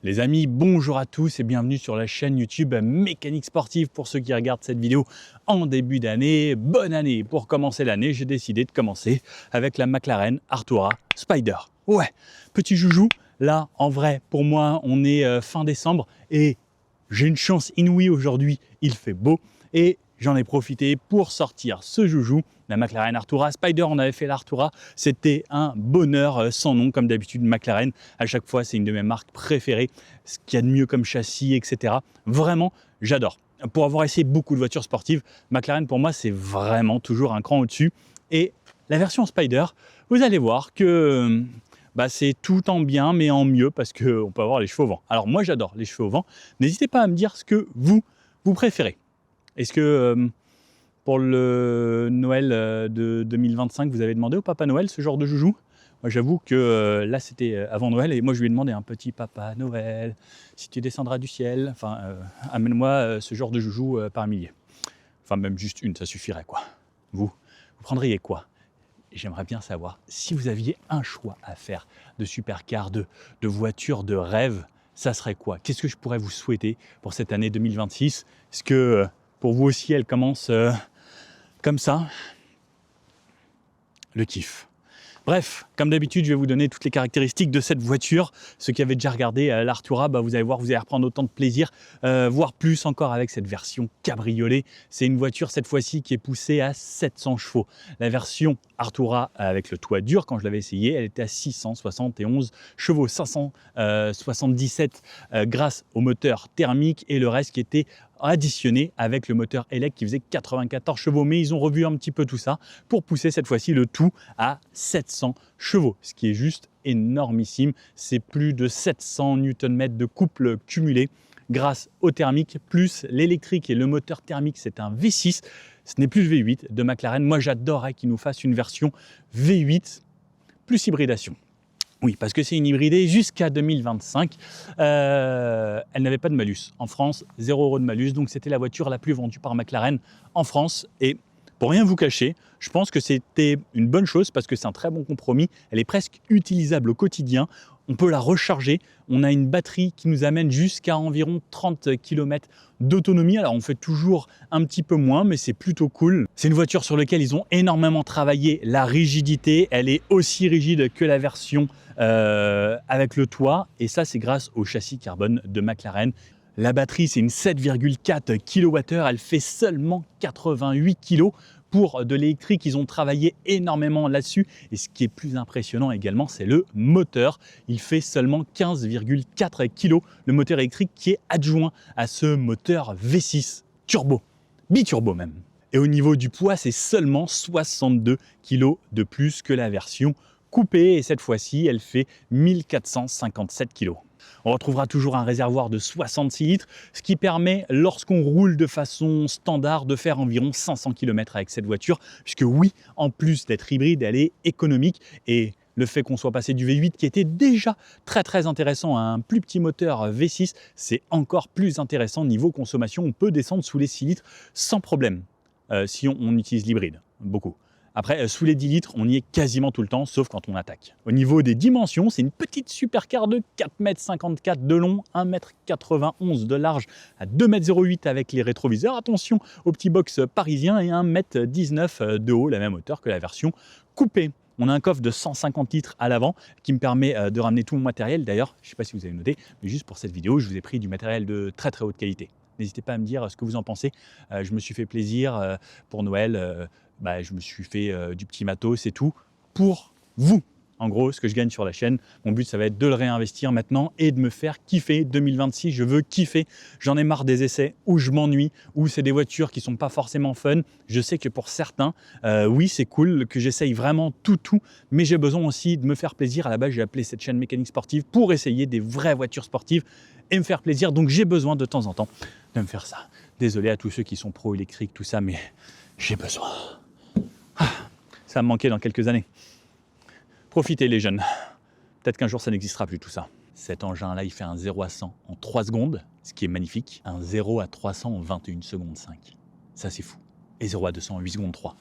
Les amis, bonjour à tous et bienvenue sur la chaîne YouTube Mécanique Sportive. Pour ceux qui regardent cette vidéo en début d'année, bonne année. Pour commencer l'année, j'ai décidé de commencer avec la McLaren Artura Spider. Ouais, petit joujou. Là, en vrai, pour moi, on est fin décembre et j'ai une chance inouïe aujourd'hui. Il fait beau et j'en ai profité pour sortir ce joujou, la McLaren Artura Spider. On avait fait l'Artura, c'était un bonheur sans nom, comme d'habitude. McLaren, à chaque fois, c'est une de mes marques préférées. Ce qu'il y a de mieux comme châssis, etc. Vraiment, j'adore. Pour avoir essayé beaucoup de voitures sportives, McLaren, pour moi, c'est vraiment toujours un cran au-dessus. Et la version Spider, vous allez voir que c'est tout en bien, mais en mieux, parce qu'on peut avoir les cheveux au vent. Alors moi, j'adore les cheveux au vent. N'hésitez pas à me dire ce que vous préférez. Est-ce que pour le Noël de 2025, vous avez demandé au Papa Noël ce genre de joujou? Moi, j'avoue que là, c'était avant Noël et moi, je lui ai demandé un petit Papa Noël, si tu descendras du ciel, enfin, amène-moi ce genre de joujou par milliers. Enfin, même juste une, ça suffirait, quoi. Vous prendriez quoi? J'aimerais bien savoir si vous aviez un choix à faire de supercar, de voiture de rêve, ça serait quoi? Qu'est-ce que je pourrais vous souhaiter pour cette année 2026? Est-ce que pour vous aussi, elle commence comme ça? Le kiff. Bref, comme d'habitude, je vais vous donner toutes les caractéristiques de cette voiture. Ceux qui avaient déjà regardé l'Artura, vous allez voir, vous allez reprendre autant de plaisir, voire plus encore avec cette version cabriolet. C'est une voiture cette fois-ci qui est poussée à 700 chevaux. La version Artura avec le toit dur, quand je l'avais essayé, elle était à 671 chevaux, 577 grâce au moteur thermique et le reste qui était additionné avec le moteur ELEC qui faisait 94 chevaux. Mais ils ont revu un petit peu tout ça pour pousser cette fois-ci le tout à 700 chevaux, ce qui est juste énormissime. C'est plus de 700 Nm de couple cumulé grâce au thermique, plus l'électrique et le moteur thermique, c'est un V6. Ce n'est plus le V8 de McLaren. Moi, j'adorerais qu'ils nous fassent une version V8 plus hybridation. Oui, parce que c'est une hybridée jusqu'à 2025. Elle n'avait pas de malus. En France, 0 € de malus. Donc, c'était la voiture la plus vendue par McLaren en France. Et pour rien vous cacher, je pense que c'était une bonne chose parce que c'est un très bon compromis. Elle est presque utilisable au quotidien. On peut la recharger. On a une batterie qui nous amène jusqu'à environ 30 km d'autonomie. Alors, on fait toujours un petit peu moins, mais c'est plutôt cool. C'est une voiture sur laquelle ils ont énormément travaillé la rigidité. Elle est aussi rigide que la version avec le toit. Et ça, c'est grâce au châssis carbone de McLaren. La batterie, c'est une 7,4 kWh. Elle fait seulement 88 kg. Pour de l'électrique, ils ont travaillé énormément là-dessus. Et ce qui est plus impressionnant également, c'est le moteur. Il fait seulement 15,4 kg. Le moteur électrique qui est adjoint à ce moteur V6 turbo, biturbo même. Et au niveau du poids, c'est seulement 62 kg de plus que la version coupée. Et cette fois-ci, elle fait 1457 kg. On retrouvera toujours un réservoir de 66 litres, ce qui permet, lorsqu'on roule de façon standard, de faire environ 500 km avec cette voiture, puisque oui, en plus d'être hybride, elle est économique. Et le fait qu'on soit passé du V8, qui était déjà très intéressant, à un plus petit moteur V6, c'est encore plus intéressant niveau consommation. On peut descendre sous les 6 litres sans problème, si on utilise l'hybride, beaucoup. Après, sous les 10 litres, on y est quasiment tout le temps, sauf quand on attaque. Au niveau des dimensions, c'est une petite supercar de 4,54 m de long, 1,91 m de large, à 2,08 m avec les rétroviseurs. Attention au petit box parisien et 1,19 m de haut, la même hauteur que la version coupée. On a un coffre de 150 litres à l'avant qui me permet de ramener tout mon matériel. D'ailleurs, je ne sais pas si vous avez noté, mais juste pour cette vidéo, je vous ai pris du matériel de très haute qualité. N'hésitez pas à me dire ce que vous en pensez. Je me suis fait plaisir pour Noël. Je me suis fait du petit matos et tout pour vous. En gros, ce que je gagne sur la chaîne, mon but, ça va être de le réinvestir maintenant et de me faire kiffer. 2026, je veux kiffer. J'en ai marre des essais où je m'ennuie, où c'est des voitures qui sont pas forcément fun. Je sais que pour certains, oui, c'est cool, que j'essaye vraiment tout, mais j'ai besoin aussi de me faire plaisir. À la base, j'ai appelé cette chaîne Mécanique Sportive pour essayer des vraies voitures sportives et me faire plaisir. Donc, j'ai besoin de temps en temps de me faire ça. Désolé à tous ceux qui sont pro-électriques, tout ça, mais j'ai besoin. Ça va me manquer dans quelques années. Profitez les jeunes. Peut-être qu'un jour ça n'existera plus tout ça. Cet engin-là, il fait un 0 à 100 en 3 secondes, ce qui est magnifique. Un 0 à 300 en 21 secondes 5. Ça, c'est fou. Et 0 à 200 en 8 secondes 3.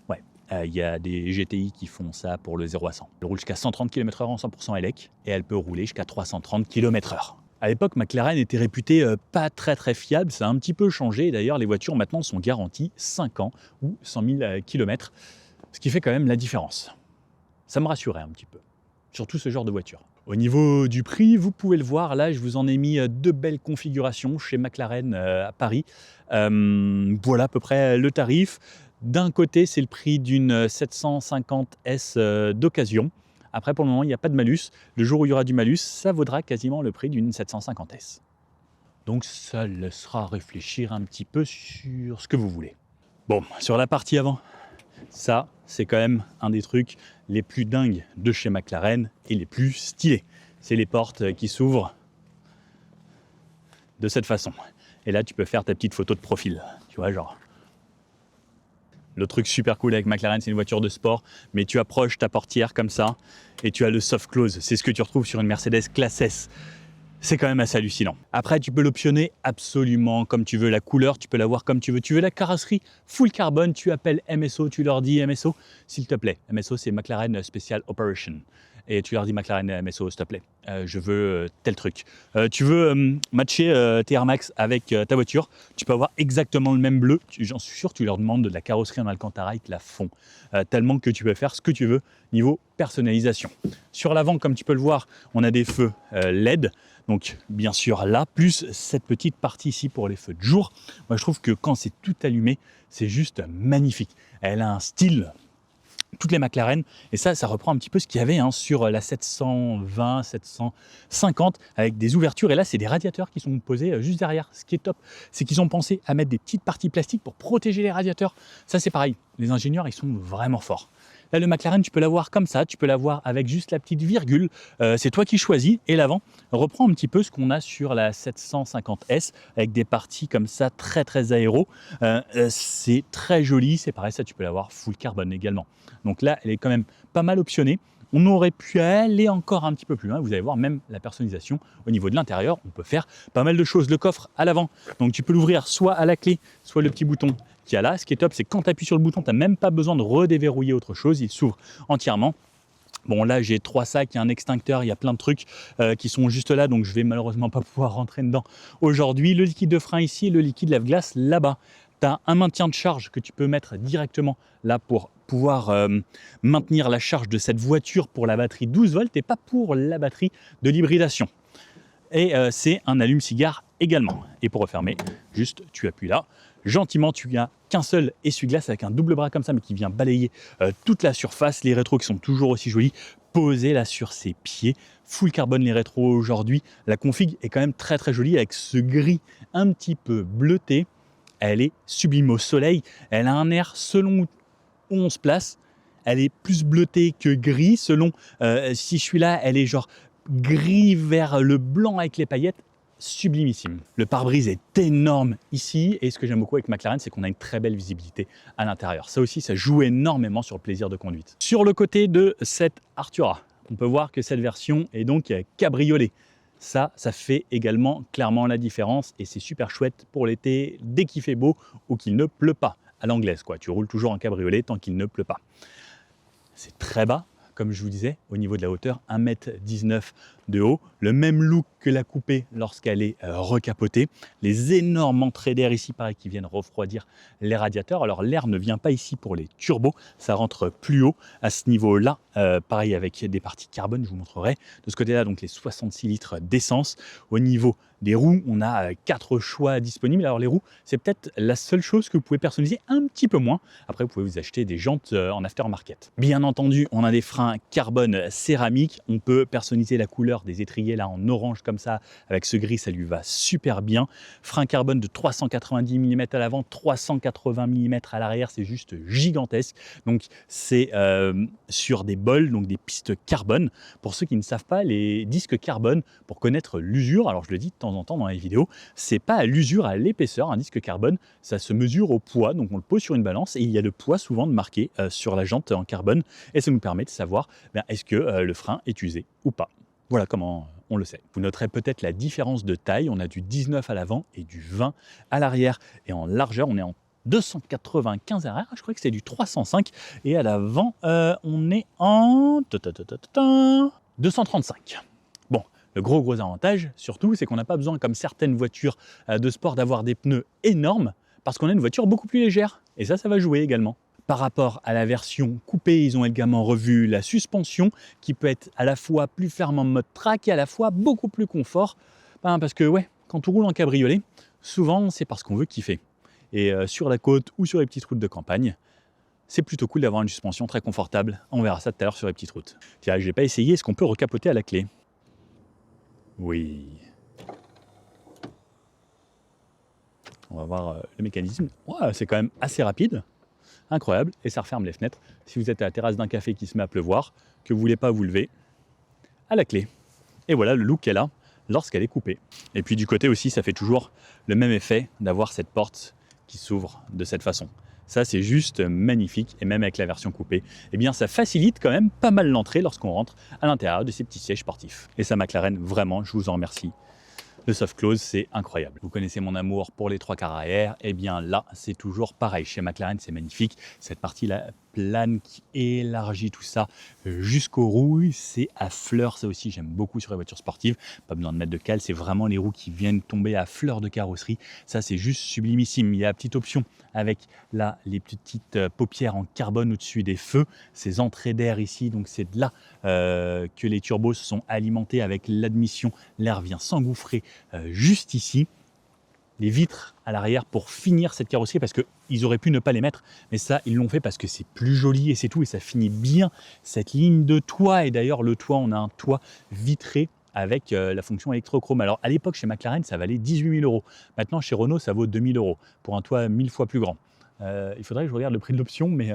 Ouais, y a des GTI qui font ça pour le 0 à 100. Elle roule jusqu'à 130 km/h en 100% élec et elle peut rouler jusqu'à 330 km/h. À l'époque, McLaren était réputée pas très fiable. Ça a un petit peu changé. D'ailleurs, les voitures maintenant sont garanties 5 ans ou 100 000 km, ce qui fait quand même la différence. Ça me rassurait un petit peu, surtout ce genre de voiture. Au niveau du prix, vous pouvez le voir, là je vous en ai mis 2 belles configurations chez McLaren à Paris. Voilà à peu près le tarif. D'un côté, c'est le prix d'une 750S d'occasion. Après, pour le moment, il n'y a pas de malus. Le jour où il y aura du malus, ça vaudra quasiment le prix d'une 750S. Donc ça laissera réfléchir un petit peu sur ce que vous voulez. Bon, sur la partie avant, ça, c'est quand même un des trucs les plus dingues de chez McLaren et les plus stylés. C'est les portes qui s'ouvrent de cette façon. Et là, tu peux faire ta petite photo de profil. Tu vois, genre. Le truc super cool avec McLaren, c'est une voiture de sport, mais tu approches ta portière comme ça et tu as le soft close. C'est ce que tu retrouves sur une Mercedes classe S. C'est quand même assez hallucinant. Après, tu peux l'optionner absolument comme tu veux. La couleur, tu peux l'avoir comme tu veux. Tu veux la carrosserie full carbone, tu appelles MSO, tu leur dis MSO, s'il te plaît. MSO, c'est McLaren Special Operation. Et tu leur dis McLaren MSO, s'il te plaît. Je veux tel truc. Tu veux matcher tes Air Max avec ta voiture. Tu peux avoir exactement le même bleu. J'en suis sûr, tu leur demandes de la carrosserie en Alcantara, ils te la font. Tellement que tu peux faire ce que tu veux niveau personnalisation. Sur l'avant, comme tu peux le voir, on a des feux LED. Donc bien sûr là, plus cette petite partie ici pour les feux de jour. Moi je trouve que quand c'est tout allumé, c'est juste magnifique. Elle a un style, toutes les McLaren, et ça reprend un petit peu ce qu'il y avait sur la 720, 750, avec des ouvertures, et là c'est des radiateurs qui sont posés juste derrière. Ce qui est top, c'est qu'ils ont pensé à mettre des petites parties plastiques pour protéger les radiateurs. Ça c'est pareil, les ingénieurs ils sont vraiment forts. Là, le McLaren, tu peux l'avoir comme ça, tu peux l'avoir avec juste la petite virgule. C'est toi qui choisis. Et l'avant reprend un petit peu ce qu'on a sur la 750S avec des parties comme ça très aéro. C'est très joli. C'est pareil, ça, tu peux l'avoir full carbone également. Donc là, elle est quand même pas mal optionnée. On aurait pu aller encore un petit peu plus loin. Vous allez voir même la personnalisation au niveau de l'intérieur. On peut faire pas mal de choses. Le coffre à l'avant, donc tu peux l'ouvrir soit à la clé, soit le petit bouton qu'il y a là. Ce qui est top, c'est que quand tu appuies sur le bouton, tu n'as même pas besoin de redéverrouiller autre chose. Il s'ouvre entièrement. Bon, là, j'ai 3 sacs, il y a un extincteur, il y a plein de trucs qui sont juste là. Donc, je vais malheureusement pas pouvoir rentrer dedans aujourd'hui. Le liquide de frein ici et le liquide lave-glace là-bas. Tu as un maintien de charge que tu peux mettre directement là pour pouvoir maintenir la charge de cette voiture pour la batterie 12 volts et pas pour la batterie de l'hybridation. Et c'est un allume-cigare également. Et pour refermer, juste tu appuies là. Gentiment, tu n'as qu'un seul essuie-glace avec un double bras comme ça, mais qui vient balayer toute la surface. Les rétros qui sont toujours aussi jolis, posés là sur ses pieds. Full carbone les rétros aujourd'hui. La config est quand même très jolie avec ce gris un petit peu bleuté. Elle est sublime au soleil. Elle a un air selon où on se place. Elle est plus bleutée que gris. Selon si je suis là, elle est genre gris vers le blanc avec les paillettes. Sublimissime. Le pare-brise est énorme ici et ce que j'aime beaucoup avec McLaren, c'est qu'on a une très belle visibilité à l'intérieur. Ça aussi, ça joue énormément sur le plaisir de conduite. Sur le côté de cette Artura, on peut voir que cette version est donc cabriolet. Ça fait également clairement la différence et c'est super chouette pour l'été dès qu'il fait beau ou qu'il ne pleut pas. À l'anglaise quoi, tu roules toujours en cabriolet tant qu'il ne pleut pas. C'est très bas. Comme je vous disais, au niveau de la hauteur, 1,19 m de haut. Le même look que la coupé lorsqu'elle est recapotée. Les énormes entrées d'air ici, pareil, qui viennent refroidir les radiateurs. Alors l'air ne vient pas ici pour les turbos, ça rentre plus haut à ce niveau-là. Pareil avec des parties carbone, je vous montrerai. De ce côté-là, donc les 66 litres d'essence. Au niveau des roues, on a 4 choix disponibles. Alors les roues, c'est peut-être la seule chose que vous pouvez personnaliser un petit peu moins. Après, vous pouvez vous acheter des jantes en aftermarket. Bien entendu, on a des freins carbone céramique. On peut personnaliser la couleur des étriers là en orange comme ça. Avec ce gris, ça lui va super bien. Frein carbone de 390 mm à l'avant, 380 mm à l'arrière. C'est juste gigantesque. Donc c'est sur des bols, donc des pistes carbone. Pour ceux qui ne savent pas, les disques carbone, pour connaître l'usure, alors je le dis de temps en temps dans les vidéos, c'est pas à l'usure, à l'épaisseur. Un disque carbone, ça se mesure au poids, donc on le pose sur une balance et il y a le poids souvent de marqué sur la jante en carbone et ça nous permet de savoir est-ce que le frein est usé ou pas. Voilà comment on le sait. Vous noterez peut-être la différence de taille. On a du 19 à l'avant et du 20 à l'arrière. Et en largeur, on est en 295 à l'arrière. Je crois que c'est du 305. Et à l'avant, on est en 235. Bon, le gros avantage, surtout, c'est qu'on n'a pas besoin, comme certaines voitures de sport, d'avoir des pneus énormes parce qu'on a une voiture beaucoup plus légère. Et ça va jouer également. Par rapport à la version coupée, ils ont également revu la suspension qui peut être à la fois plus ferme en mode track et à la fois beaucoup plus confort. Parce que ouais, quand on roule en cabriolet, souvent c'est parce qu'on veut kiffer. Et sur la côte ou sur les petites routes de campagne, c'est plutôt cool d'avoir une suspension très confortable. On verra ça tout à l'heure sur les petites routes. Tiens, je n'ai pas essayé, est-ce qu'on peut recapoter à la clé? Oui. On va voir le mécanisme. Ouais, c'est quand même assez rapide. Incroyable, et ça referme les fenêtres. Si vous êtes à la terrasse d'un café qui se met à pleuvoir, que vous ne voulez pas vous lever, à la clé. Et voilà le look qu'elle a lorsqu'elle est coupée. Et puis du côté aussi, ça fait toujours le même effet d'avoir cette porte qui s'ouvre de cette façon. Ça, c'est juste magnifique, et même avec la version coupée, eh bien, ça facilite quand même pas mal l'entrée lorsqu'on rentre à l'intérieur de ces petits sièges sportifs. Et ça, McLaren, vraiment, je vous en remercie. Le soft close, c'est incroyable. Vous connaissez mon amour pour les 3/4 arrière, et bien là, c'est toujours pareil. Chez McLaren, c'est magnifique. Cette partie-là plane qui élargit tout ça jusqu'aux roues, c'est à fleur. Ça aussi, j'aime beaucoup sur les voitures sportives. Pas besoin de mettre de cale, c'est vraiment les roues qui viennent tomber à fleur de carrosserie. Ça, c'est juste sublimissime. Il y a une petite option avec là les petites paupières en carbone au-dessus des feux, ces entrées d'air ici. Donc c'est de là que les turbos sont alimentés avec l'admission. L'air vient s'engouffrer juste ici. Les vitres à l'arrière pour finir cette carrosserie, parce qu'ils auraient pu ne pas les mettre, mais ça, ils l'ont fait parce que c'est plus joli et c'est tout, et ça finit bien cette ligne de toit. Et d'ailleurs, le toit, on a un toit vitré avec la fonction électrochrome. Alors, à l'époque, chez McLaren, ça valait 18 000 €. Maintenant, chez Renault, ça vaut 2 000 € pour un toit 1000 fois plus grand. Il faudrait que je regarde le prix de l'option, mais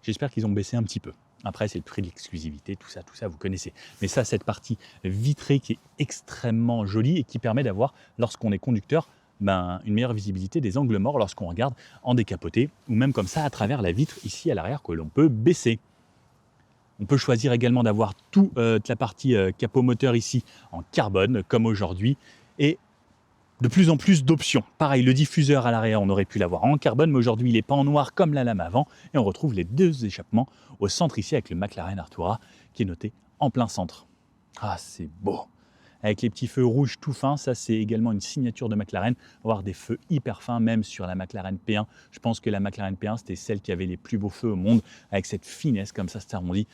j'espère qu'ils ont baissé un petit peu. Après, c'est le prix de l'exclusivité, tout ça, vous connaissez. Mais ça, cette partie vitrée qui est extrêmement jolie et qui permet d'avoir, lorsqu'on est conducteur, une meilleure visibilité des angles morts lorsqu'on regarde en décapoté ou même comme ça à travers la vitre ici à l'arrière que l'on peut baisser. On peut choisir également d'avoir toute la partie capot moteur ici en carbone comme aujourd'hui et de plus en plus d'options. Pareil, le diffuseur à l'arrière, on aurait pu l'avoir en carbone, mais aujourd'hui il est pas en noir comme la lame avant et on retrouve les deux échappements au centre ici avec le McLaren Artura qui est noté en plein centre. Ah, c'est beau! Avec les petits feux rouges tout fins, ça c'est également une signature de McLaren, avoir des feux hyper fins, même sur la McLaren P1. Je pense que la McLaren P1 c'était celle qui avait les plus beaux feux au monde, avec cette finesse comme ça, c'est arrondi.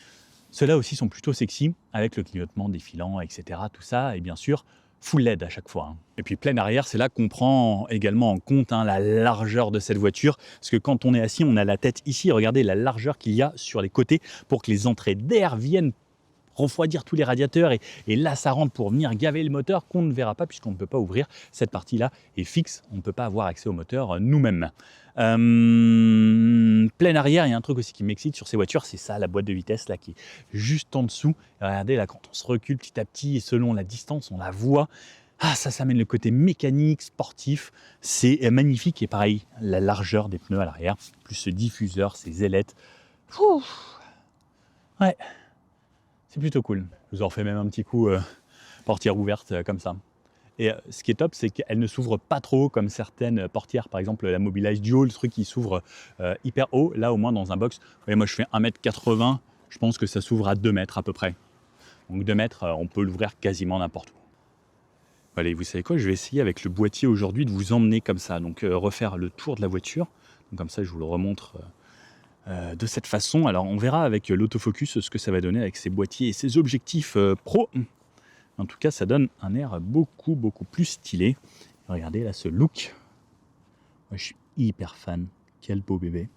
Ceux-là aussi sont plutôt sexy, avec le clignotement défilant, etc. Tout ça, et bien sûr, full LED à chaque fois. Et puis plein arrière, c'est là qu'on prend également en compte la largeur de cette voiture, parce que quand on est assis, on a la tête ici, regardez la largeur qu'il y a sur les côtés pour que les entrées d'air viennent refroidir tous les radiateurs et là ça rentre pour venir gaver le moteur qu'on ne verra pas puisqu'on ne peut pas ouvrir. Cette partie-là est fixe, on ne peut pas avoir accès au moteur nous-mêmes. Plein arrière, il y a un truc aussi qui m'excite sur ces voitures, c'est ça, la boîte de vitesse là qui est juste en dessous. Regardez là, quand on se recule petit à petit et selon la distance, on la voit. Ah, ça mène le côté mécanique, sportif, c'est magnifique. Et pareil, la largeur des pneus à l'arrière, plus ce diffuseur, ces ailettes. Ouais. C'est plutôt cool. Je vous en refais même un petit coup portière ouverte comme ça. Et ce qui est top, c'est qu'elle ne s'ouvre pas trop comme certaines portières, par exemple la Mobilize Duo, le truc qui s'ouvre hyper haut. Là, au moins dans un box, vous voyez, moi je fais 1,80 m, je pense que ça s'ouvre à 2 mètres à peu près. Donc 2 mètres, on peut l'ouvrir quasiment n'importe où. Allez, vous savez quoi, je vais essayer avec le boîtier aujourd'hui de vous emmener comme ça, donc refaire le tour de la voiture. Donc, comme ça, je vous le remontre de cette façon. Alors, on verra avec l'autofocus ce que ça va donner avec ces boîtiers et ces objectifs pro. En tout cas, ça donne un air beaucoup plus stylé. Regardez là ce look. Moi, je suis hyper fan. Quel beau bébé.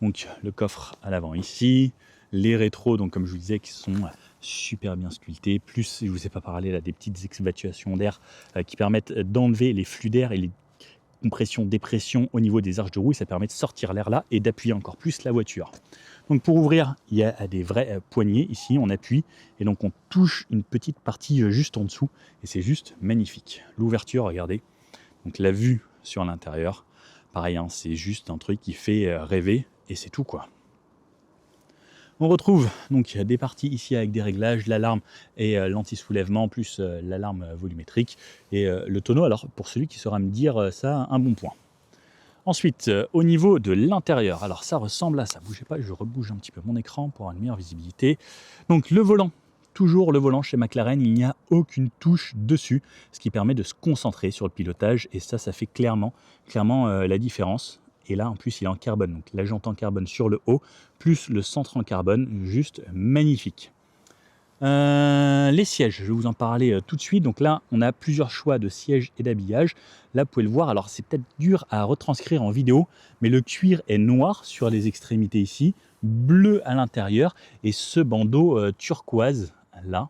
Donc, le coffre à l'avant ici. Les rétros, donc comme je vous disais, qui sont super bien sculptés. Plus, je ne vous ai pas parlé là des petites excavations d'air qui permettent d'enlever les flux d'air et les compression, dépression au niveau des arches de roue, et ça permet de sortir l'air là et d'appuyer encore plus la voiture. Donc pour ouvrir, il y a des vrais poignées ici, on appuie et donc on touche une petite partie juste en dessous et c'est juste magnifique. L'ouverture, regardez, donc la vue sur l'intérieur, pareil, hein, c'est juste un truc qui fait rêver et c'est tout quoi. On retrouve donc des parties ici avec des réglages, l'alarme et l'anti-soulèvement, plus l'alarme volumétrique et le tonneau. Alors pour celui qui saura me dire ça, un bon point. Ensuite, au niveau de l'intérieur, alors ça ressemble à ça. Bougez pas, je rebouge un petit peu mon écran pour avoir une meilleure visibilité. Donc le volant, toujours le volant chez McLaren, il n'y a aucune touche dessus, ce qui permet de se concentrer sur le pilotage et ça fait clairement la différence. Et là, en plus, il est en carbone. Donc, la jante en carbone sur le haut, plus le centre en carbone, juste magnifique. Les sièges, je vais vous en parler tout de suite. Donc là, on a plusieurs choix de sièges et d'habillage. Là, vous pouvez le voir. Alors, c'est peut-être dur à retranscrire en vidéo, mais le cuir est noir sur les extrémités ici, bleu à l'intérieur, et ce bandeau turquoise là.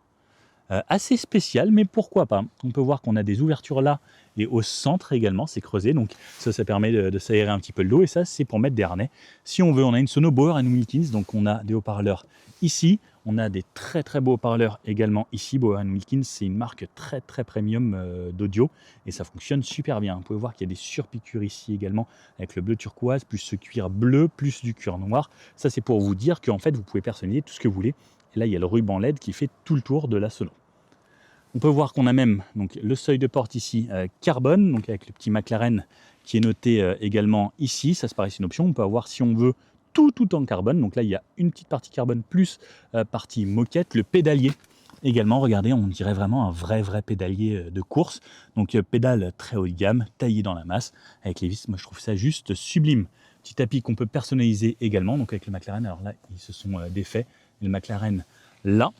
Assez spécial, mais pourquoi pas. On peut voir qu'on a des ouvertures là et au centre également, c'est creusé, donc ça permet de s'aérer un petit peu le dos et ça c'est pour mettre des harnais. Si on veut, on a une sono Bauer & Wilkins, donc on a des haut-parleurs ici, on a des très beaux haut-parleurs également ici. Bauer & Wilkins, c'est une marque très premium d'audio et ça fonctionne super bien. Vous pouvez voir qu'il y a des surpiqûres ici également avec le bleu turquoise, plus ce cuir bleu, plus du cuir noir. Ça c'est pour vous dire qu'en fait vous pouvez personnaliser tout ce que vous voulez. Et là il y a le ruban LED qui fait tout le tour de la sono. On peut voir qu'on a même donc, le seuil de porte ici carbone, donc avec le petit McLaren qui est noté également ici. Ça, c'est pareil, c'est une option. On peut avoir, si on veut, tout en carbone. Donc là, il y a une petite partie carbone plus partie moquette. Le pédalier également, regardez, on dirait vraiment un vrai pédalier de course. Donc pédale très haut de gamme, taillé dans la masse, avec les vis. Moi, je trouve ça juste sublime. Petit tapis qu'on peut personnaliser également. Donc avec le McLaren, alors là, ils se sont défaits. Le McLaren, là.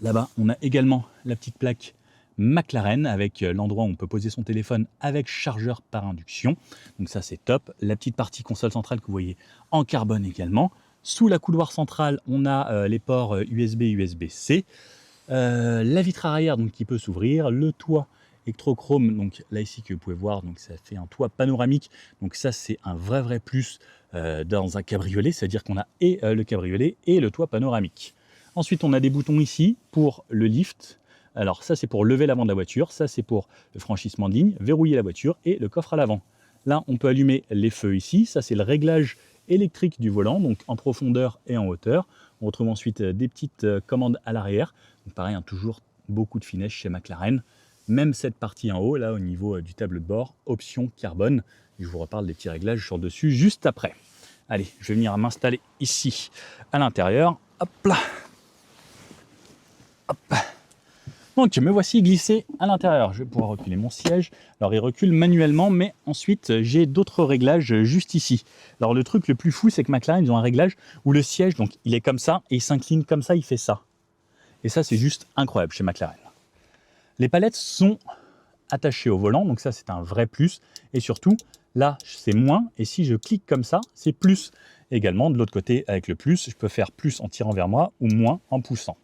Là-bas, on a également la petite plaque McLaren avec l'endroit où on peut poser son téléphone avec chargeur par induction. Donc ça, c'est top. La petite partie console centrale que vous voyez en carbone également. Sous la couloir centrale, on a les ports USB, USB-C. La vitre arrière donc, qui peut s'ouvrir. Le toit électrochrome, donc là ici que vous pouvez voir, donc ça fait un toit panoramique. Donc ça, c'est un vrai plus dans un cabriolet. C'est-à-dire qu'on a et le cabriolet et le toit panoramique. Ensuite, on a des boutons ici pour le lift. Alors ça, c'est pour lever l'avant de la voiture. Ça, c'est pour le franchissement de ligne, verrouiller la voiture et le coffre à l'avant. Là, on peut allumer les feux ici. Ça, c'est le réglage électrique du volant, donc en profondeur et en hauteur. On retrouve ensuite des petites commandes à l'arrière. Donc pareil, hein, toujours beaucoup de finesse chez McLaren. Même cette partie en haut, là, au niveau du tableau de bord, option carbone. Et je vous reparle des petits réglages sur dessus juste après. Allez, je vais venir m'installer ici à l'intérieur. Hop là. Hop. Donc me voici glissé à l'intérieur. Je vais pouvoir reculer mon siège. Alors il recule manuellement, mais ensuite j'ai d'autres réglages juste ici. Alors le truc le plus fou, c'est que McLaren, ils ont un réglage où le siège, donc il est comme ça, et il s'incline comme ça, il fait ça. Et ça, c'est juste incroyable chez McLaren. Les palettes sont attachées au volant, donc ça c'est un vrai plus. Et surtout, là c'est moins, et si je clique comme ça, c'est plus. Également, de l'autre côté, avec le plus, je peux faire plus en tirant vers moi ou moins en poussant.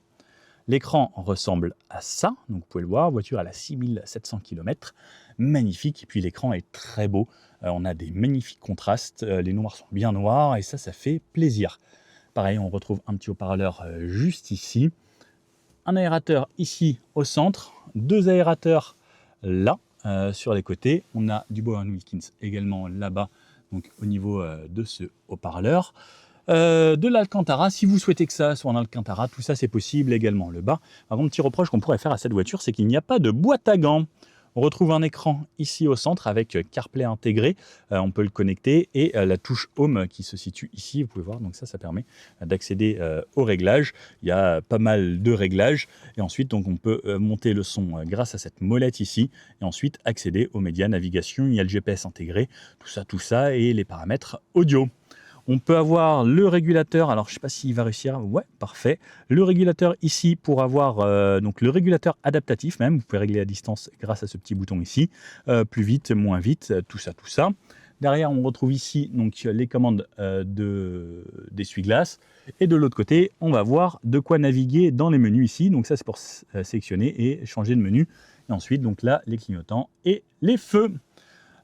L'écran ressemble à ça, donc vous pouvez le voir, voiture à la 6700 km, magnifique, et puis l'écran est très beau, on a des magnifiques contrastes, les noirs sont bien noirs, et ça fait plaisir. Pareil, on retrouve un petit haut-parleur juste ici, un aérateur ici au centre, deux aérateurs là, sur les côtés, on a du Bauer & Wilkins également là-bas, donc au niveau de ce haut-parleur. De l'Alcantara, si vous souhaitez que ça soit en Alcantara, tout ça c'est possible également. Le bas, par contre, petit reproche qu'on pourrait faire à cette voiture, c'est qu'il n'y a pas de boîte à gants. On retrouve un écran ici au centre avec CarPlay intégré. On peut le connecter et la touche Home qui se situe ici. Vous pouvez voir, donc ça permet d'accéder aux réglages. Il y a pas mal de réglages. Et ensuite, donc, on peut monter le son grâce à cette molette ici. Et ensuite, accéder aux médias, navigation. Il y a le GPS intégré, tout ça et les paramètres audio. On peut avoir le régulateur, alors je ne sais pas s'il va réussir, ouais, parfait. Le régulateur ici pour avoir donc le régulateur adaptatif même, vous pouvez régler la distance grâce à ce petit bouton ici, plus vite, moins vite, tout ça. Derrière, on retrouve ici donc, les commandes d'essuie-glace. Et de l'autre côté, on va voir de quoi naviguer dans les menus ici. Donc ça, c'est pour sélectionner et changer de menu. Et ensuite, donc là, les clignotants et les feux.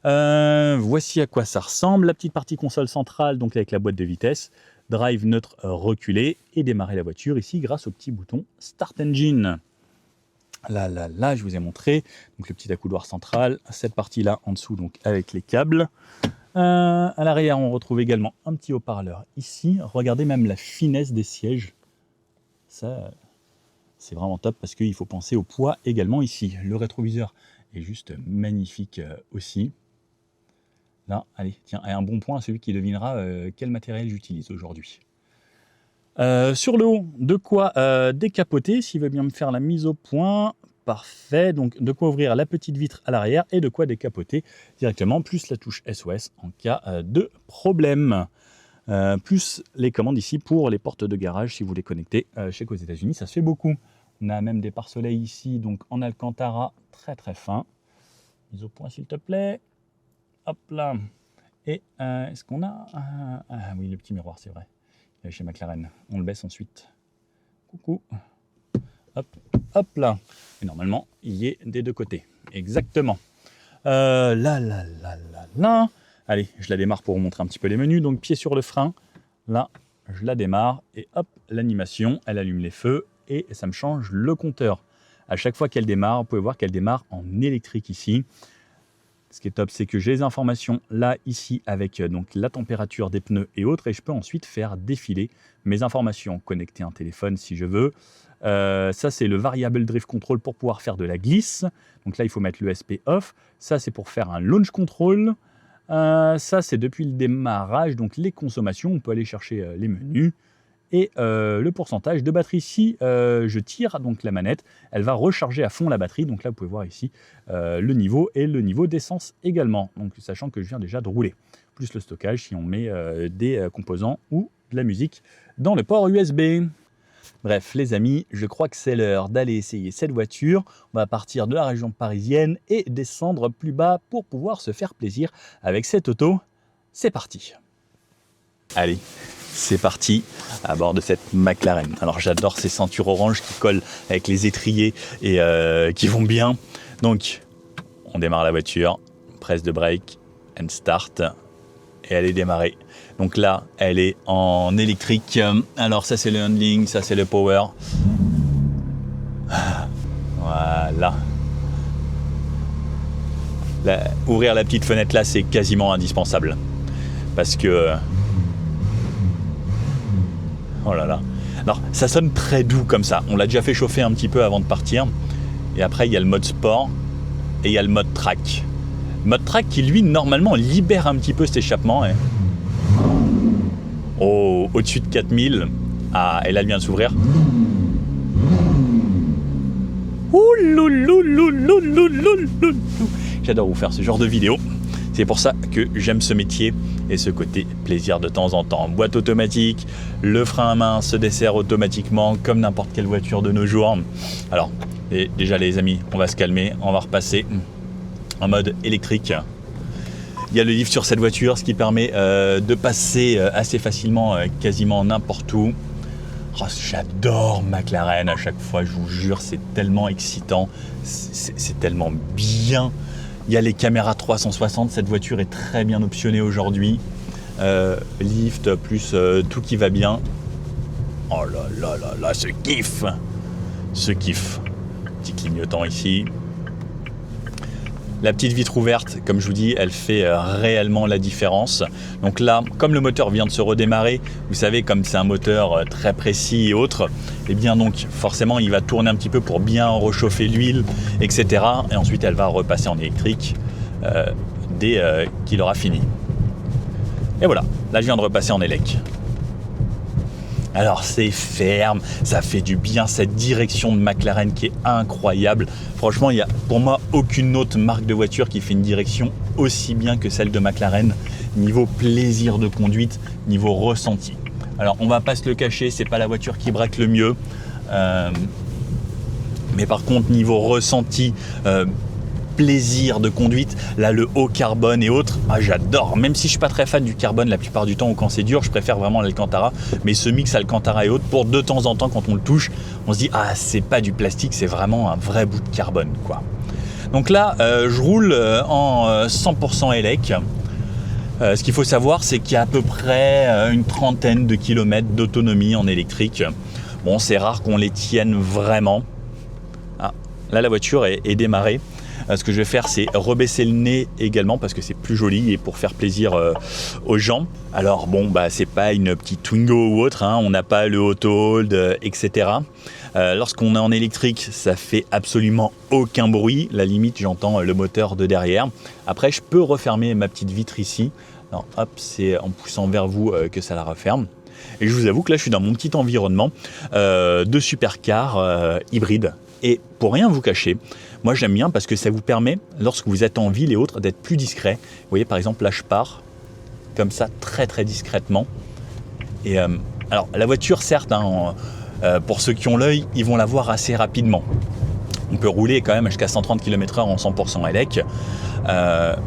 Voici à quoi ça ressemble. La petite partie console centrale, donc avec la boîte de vitesse, drive neutre reculé et démarrer la voiture ici grâce au petit bouton Start Engine. Là, je vous ai montré donc le petit accoudoir central, cette partie-là en dessous donc avec les câbles. À l'arrière, on retrouve également un petit haut-parleur ici. Regardez même la finesse des sièges. Ça, c'est vraiment top parce qu'il faut penser au poids également ici. Le rétroviseur est juste magnifique aussi. Là, allez, tiens, un bon point à celui qui devinera quel matériel j'utilise aujourd'hui. Sur le haut, de quoi décapoter, s'il veut bien me faire la mise au point. Parfait, donc de quoi ouvrir la petite vitre à l'arrière et de quoi décapoter directement, plus la touche SOS en cas de problème. Plus les commandes ici pour les portes de garage si vous les connectez. Je sais qu'aux États-Unis, ça se fait beaucoup. On a même des pare-soleils ici, donc en Alcantara, très très fin. Mise au point s'il te plaît. Hop là. Et est-ce qu'on a... Ah oui, le petit miroir, c'est vrai. Chez McLaren. On le baisse ensuite. Coucou. Hop là. Et normalement, il y est des deux côtés. Exactement. Là. Allez, je la démarre pour vous montrer un petit peu les menus. Donc, pied sur le frein. Là, je la démarre. Et hop, l'animation. Elle allume les feux. Et ça me change le compteur. À chaque fois qu'elle démarre, vous pouvez voir qu'elle démarre en électrique ici. Ce qui est top, c'est que j'ai les informations là, ici, avec donc, la température des pneus et autres, et je peux ensuite faire défiler mes informations, connecter un téléphone si je veux. Ça, c'est le Variable Drive Control pour pouvoir faire de la glisse. Donc là, il faut mettre l'ESP off. Ça, c'est pour faire un Launch Control. Ça, c'est depuis le démarrage, donc les consommations. On peut aller chercher les menus. Et le pourcentage de batterie, si je tire donc la manette, elle va recharger à fond la batterie. Donc là, vous pouvez voir ici le niveau et le niveau d'essence également. Donc sachant que je viens déjà de rouler. Plus le stockage si on met des composants ou de la musique dans le port USB. Bref, les amis, je crois que c'est l'heure d'aller essayer cette voiture. On va partir de la région parisienne et descendre plus bas pour pouvoir se faire plaisir avec cette auto. C'est parti. Allez. C'est parti à bord de cette McLaren. Alors j'adore ces ceintures orange qui collent avec les étriers et qui vont bien. Donc on démarre la voiture, presse de break and start et elle est démarrée. Donc là elle est en électrique. Alors ça c'est le handling, ça c'est le power. Voilà. Ouvrir la petite fenêtre là c'est quasiment indispensable parce que oh là là. Alors, ça sonne très doux comme ça. On l'a déjà fait chauffer un petit peu avant de partir. Et après, il y a le mode sport et il y a le mode track. Mode track qui, lui, normalement, libère un petit peu cet échappement. Au-dessus de 4000. Ah, et là, elle vient de s'ouvrir. J'adore vous faire ce genre de vidéo. C'est pour ça que j'aime ce métier et ce côté plaisir de temps en temps. Boîte automatique, le frein à main se dessert automatiquement comme n'importe quelle voiture de nos jours. Alors, déjà les amis, on va se calmer, on va repasser en mode électrique. Il y a le livre sur cette voiture, ce qui permet de passer assez facilement quasiment n'importe où. Oh, j'adore McLaren à chaque fois, je vous jure, c'est tellement excitant, c'est tellement bien. Il y a les caméras 360, cette voiture est très bien optionnée aujourd'hui. Lift plus tout qui va bien. Oh là, ce kiff. Petit clignotant ici. La petite vitre ouverte, comme je vous dis, elle fait réellement la différence. Donc là, comme le moteur vient de se redémarrer, vous savez, comme c'est un moteur très précis et autres, et bien donc forcément il va tourner un petit peu pour bien réchauffer l'huile, etc. Et ensuite elle va repasser en électrique dès qu'il aura fini. Et voilà, là je viens de repasser en élec. Alors c'est ferme, ça fait du bien, cette direction de McLaren qui est incroyable. Franchement, il n'y a pour moi aucune autre marque de voiture qui fait une direction aussi bien que celle de McLaren, niveau plaisir de conduite, niveau ressenti. Alors on va pas se le cacher, c'est pas la voiture qui braque le mieux, mais par contre niveau ressenti, plaisir de conduite, là le haut carbone et autres, j'adore. Même si je suis pas très fan du carbone la plupart du temps ou quand c'est dur, je préfère vraiment l'Alcantara, mais ce mix Alcantara et autres, pour de temps en temps quand on le touche, on se dit c'est pas du plastique, c'est vraiment un vrai bout de carbone quoi. Donc là je roule en 100% élec. Ce qu'il faut savoir, c'est qu'il y a à peu près une trentaine de kilomètres d'autonomie en électrique. Bon, c'est rare qu'on les tienne vraiment. Là la voiture est démarrée. Ce que je vais faire, c'est rebaisser le nez également parce que c'est plus joli et pour faire plaisir aux gens. Alors bon, c'est pas une petite Twingo ou autre, on n'a pas le auto-hold, etc. Lorsqu'on est en électrique, ça fait absolument aucun bruit. La limite, j'entends le moteur de derrière. Après, je peux refermer ma petite vitre ici. Alors, hop, c'est en poussant vers vous que ça la referme. Et je vous avoue que là, je suis dans mon petit environnement de supercar hybride. Et pour rien vous cacher, moi j'aime bien parce que ça vous permet, lorsque vous êtes en ville et autres, d'être plus discret. Vous voyez, par exemple, là je pars comme ça, très très discrètement. Et alors la voiture, certes, pour ceux qui ont l'œil, ils vont la voir assez rapidement. On peut rouler quand même jusqu'à 130 km/h en 100% élec.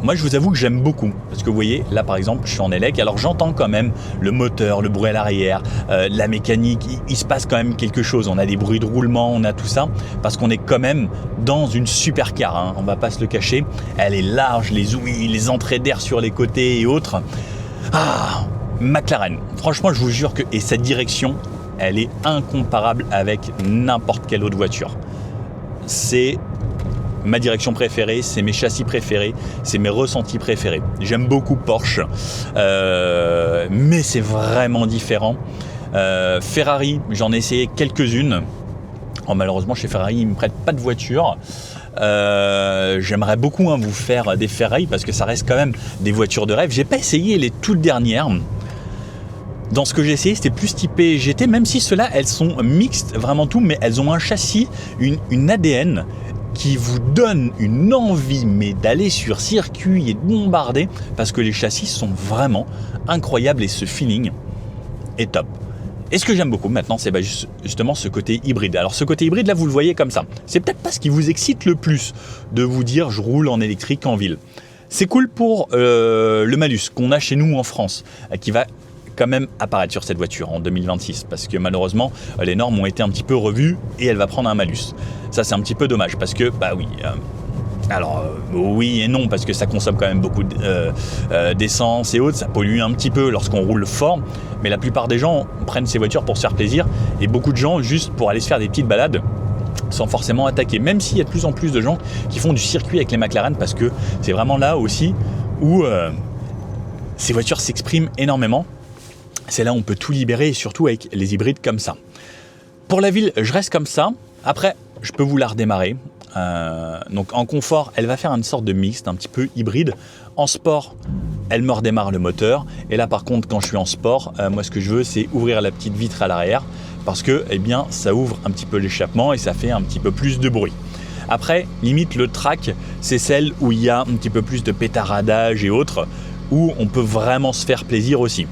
Moi je vous avoue que j'aime beaucoup parce que vous voyez là par exemple je suis en élec, alors j'entends quand même le moteur, le bruit à l'arrière, la mécanique, il se passe quand même quelque chose, on a des bruits de roulement, on a tout ça parce qu'on est quand même dans une supercar, on va pas se le cacher, elle est large, les ouïes, les entrées d'air sur les côtés et autres. McLaren, franchement je vous jure que, et cette direction elle est incomparable avec n'importe quelle autre voiture. C'est ma direction préférée, c'est mes châssis préférés, c'est mes ressentis préférés. J'aime beaucoup Porsche, mais c'est vraiment différent. Ferrari, j'en ai essayé quelques-unes. Malheureusement, chez Ferrari, ils ne me prêtent pas de voiture. J'aimerais beaucoup vous faire des Ferrari parce que ça reste quand même des voitures de rêve. J'ai pas essayé les toutes dernières. Dans ce que j'ai essayé, c'était plus typé GT, même si ceux-là, elles sont mixtes, vraiment tout, mais elles ont un châssis, une ADN qui vous donne une envie mais d'aller sur circuit et de bombarder parce que les châssis sont vraiment incroyables et ce feeling est top. Et ce que j'aime beaucoup maintenant, c'est justement ce côté hybride. Alors ce côté hybride, là, vous le voyez comme ça. C'est peut-être pas ce qui vous excite le plus de vous dire je roule en électrique en ville. C'est cool pour le malus qu'on a chez nous en France, qui va quand même apparaître sur cette voiture en 2026 parce que malheureusement les normes ont été un petit peu revues et elle va prendre un malus. Ça c'est un petit peu dommage parce que oui et non parce que ça consomme quand même beaucoup d'essence et autres, ça pollue un petit peu lorsqu'on roule fort, mais la plupart des gens prennent ces voitures pour se faire plaisir et beaucoup de gens juste pour aller se faire des petites balades sans forcément attaquer, même s'il y a de plus en plus de gens qui font du circuit avec les McLaren parce que c'est vraiment là aussi où ces voitures s'expriment énormément. C'est là où on peut tout libérer et surtout avec les hybrides comme ça. Pour la ville, je reste comme ça. Après, je peux vous la redémarrer. Donc en confort, elle va faire une sorte de mixte, un petit peu hybride. En sport, elle me redémarre le moteur. Et là par contre, quand je suis en sport, moi ce que je veux, c'est ouvrir la petite vitre à l'arrière parce que ça ouvre un petit peu l'échappement et ça fait un petit peu plus de bruit. Après, limite le track, c'est celle où il y a un petit peu plus de pétaradage et autres, où on peut vraiment se faire plaisir aussi.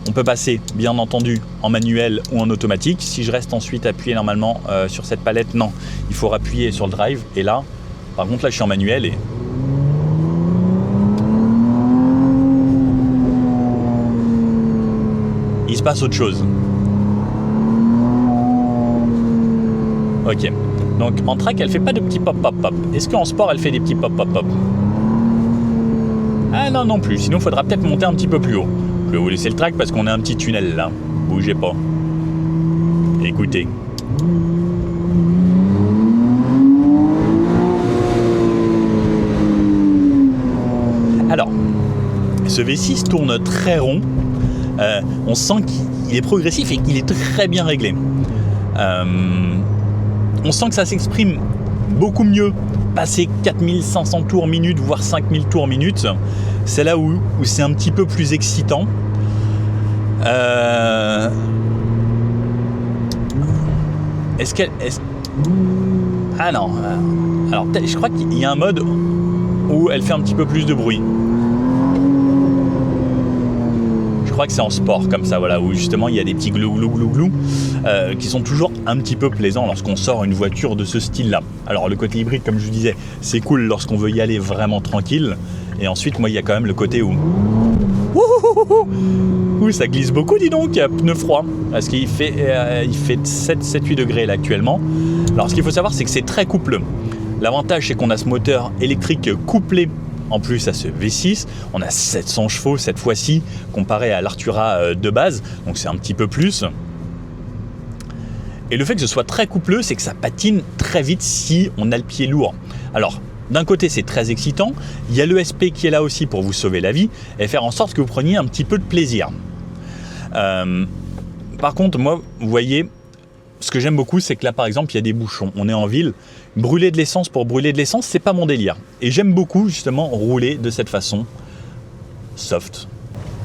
On peut passer, bien entendu, en manuel ou en automatique. Si je reste ensuite appuyé normalement sur cette palette, non. Il faut appuyer sur le drive. Et là, par contre, là, je suis en manuel et... il se passe autre chose. Ok. Donc, en track, elle fait pas de petits pop-pop-pop. Est-ce qu'en sport, elle fait des petits pop-pop-pop? Ah non plus. Sinon, il faudra peut-être monter un petit peu plus haut. Je vais vous laisser le track parce qu'on a un petit tunnel là. Bougez pas. Écoutez. ce V6 tourne très rond. On sent qu'il est progressif et qu'il est très bien réglé. On sent que ça s'exprime beaucoup mieux passer 4500 tours minute, voire 5000 tours minute. C'est là où c'est un petit peu plus excitant. Ah non. Alors je crois qu'il y a un mode où elle fait un petit peu plus de bruit. Je crois que c'est en sport comme ça, voilà, où justement il y a des petits glou qui sont toujours un petit peu plaisants lorsqu'on sort une voiture de ce style-là. Alors le côté hybride, comme je vous disais, c'est cool lorsqu'on veut y aller vraiment tranquille. Et ensuite, moi, il y a quand même le côté où ça glisse beaucoup, dis donc, pneu froid. Parce qu'il fait 7-8 degrés là actuellement. Alors ce qu'il faut savoir, c'est que c'est très coupleux. L'avantage, c'est qu'on a ce moteur électrique couplé en plus à ce V6. On a 700 chevaux cette fois-ci, comparé à l'Artura de base. Donc c'est un petit peu plus. Et le fait que ce soit très coupleux, c'est que ça patine très vite si on a le pied lourd. Alors, d'un côté, c'est très excitant. Il y a l'ESP qui est là aussi pour vous sauver la vie et faire en sorte que vous preniez un petit peu de plaisir. Par contre, moi, vous voyez, ce que j'aime beaucoup, c'est que là, par exemple, il y a des bouchons. On est en ville. Brûler de l'essence pour brûler de l'essence, c'est pas mon délire. Et j'aime beaucoup, justement, rouler de cette façon soft.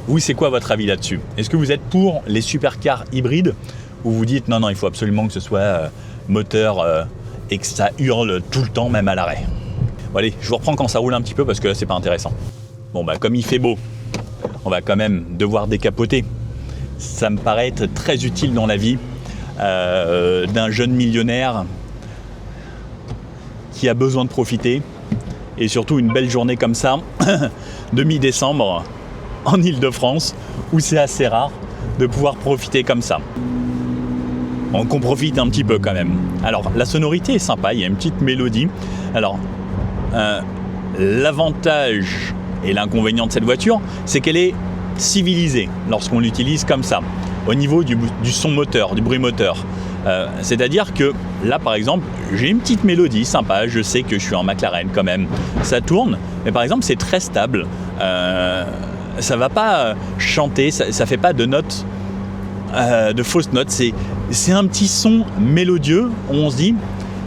Vous, c'est quoi votre avis là-dessus? Est-ce que vous êtes pour les supercars hybrides ou vous dites non, il faut absolument que ce soit moteur et que ça hurle tout le temps, même à l'arrêt? Bon, allez, je vous reprends quand ça roule un petit peu parce que là, c'est pas intéressant. Bon, comme il fait beau, on va quand même devoir décapoter. Ça me paraît être très utile dans la vie d'un jeune millionnaire qui a besoin de profiter. Et surtout une belle journée comme ça, de mi-décembre, en Ile-de-France, où c'est assez rare de pouvoir profiter comme ça. Donc on profite un petit peu quand même. Alors la sonorité est sympa, il y a une petite mélodie. Alors l'avantage et l'inconvénient de cette voiture, c'est qu'elle est civilisée lorsqu'on l'utilise comme ça, au niveau du son moteur, du bruit moteur. C'est-à-dire que là par exemple, j'ai une petite mélodie sympa, je sais que je suis en McLaren quand même, ça tourne, mais par exemple c'est très stable, ça va pas chanter, ça fait pas de notes, de fausses notes, c'est un petit son mélodieux où on se dit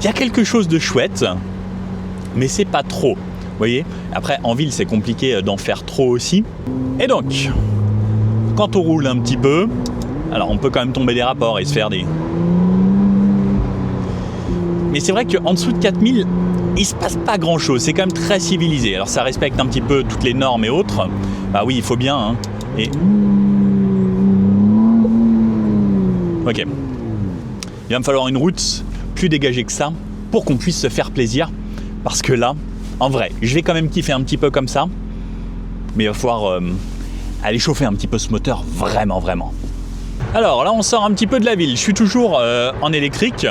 il y a quelque chose de chouette, mais c'est pas trop, vous voyez. Après en ville c'est compliqué d'en faire trop aussi, et donc quand on roule un petit peu, alors on peut quand même tomber des rapports et se faire des... Mais c'est vrai qu'en dessous de 4000, il se passe pas grand chose, c'est quand même très civilisé. Alors ça respecte un petit peu toutes les normes et autres, bah oui il faut bien, hein. Et... ok, il va me falloir une route plus dégagée que ça pour qu'on puisse se faire plaisir, parce que là, en vrai, je vais quand même kiffer un petit peu comme ça, mais il va falloir aller chauffer un petit peu ce moteur, vraiment. Alors là, on sort un petit peu de la ville, je suis toujours en électrique.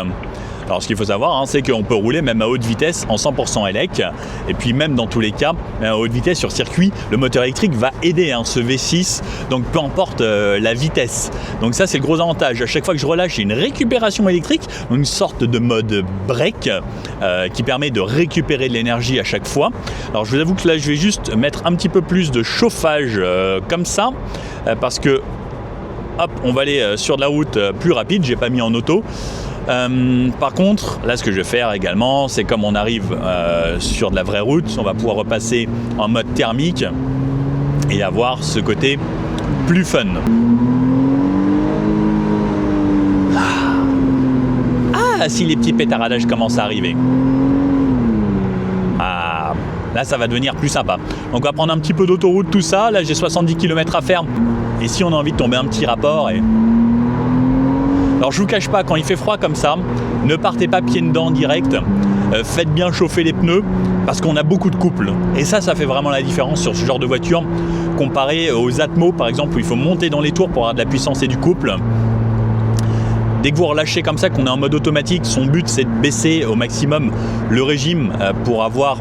Alors ce qu'il faut savoir, c'est qu'on peut rouler même à haute vitesse en 100% élec, et puis même dans tous les cas, à haute vitesse sur circuit, le moteur électrique va aider ce V6, donc peu importe la vitesse. Donc ça c'est le gros avantage, à chaque fois que je relâche, j'ai une récupération électrique, donc une sorte de mode break qui permet de récupérer de l'énergie à chaque fois. Alors je vous avoue que là je vais juste mettre un petit peu plus de chauffage comme ça, parce que hop, on va aller sur de la route plus rapide, j'ai pas mis en auto. Par contre, là ce que je vais faire également, c'est comme on arrive sur de la vraie route, on va pouvoir repasser en mode thermique et avoir ce côté plus fun. Ah, si les petits pétaradages commencent à arriver. Ah, là ça va devenir plus sympa. Donc on va prendre un petit peu d'autoroute, tout ça. Là j'ai 70 km à faire. Et si on a envie de tomber un petit rapport et... Alors je vous cache pas, quand il fait froid comme ça, ne partez pas pieds dedans direct, faites bien chauffer les pneus parce qu'on a beaucoup de couple. Et ça fait vraiment la différence sur ce genre de voiture comparé aux Atmo par exemple où il faut monter dans les tours pour avoir de la puissance et du couple. Dès que vous relâchez comme ça, qu'on est en mode automatique, son but c'est de baisser au maximum le régime pour avoir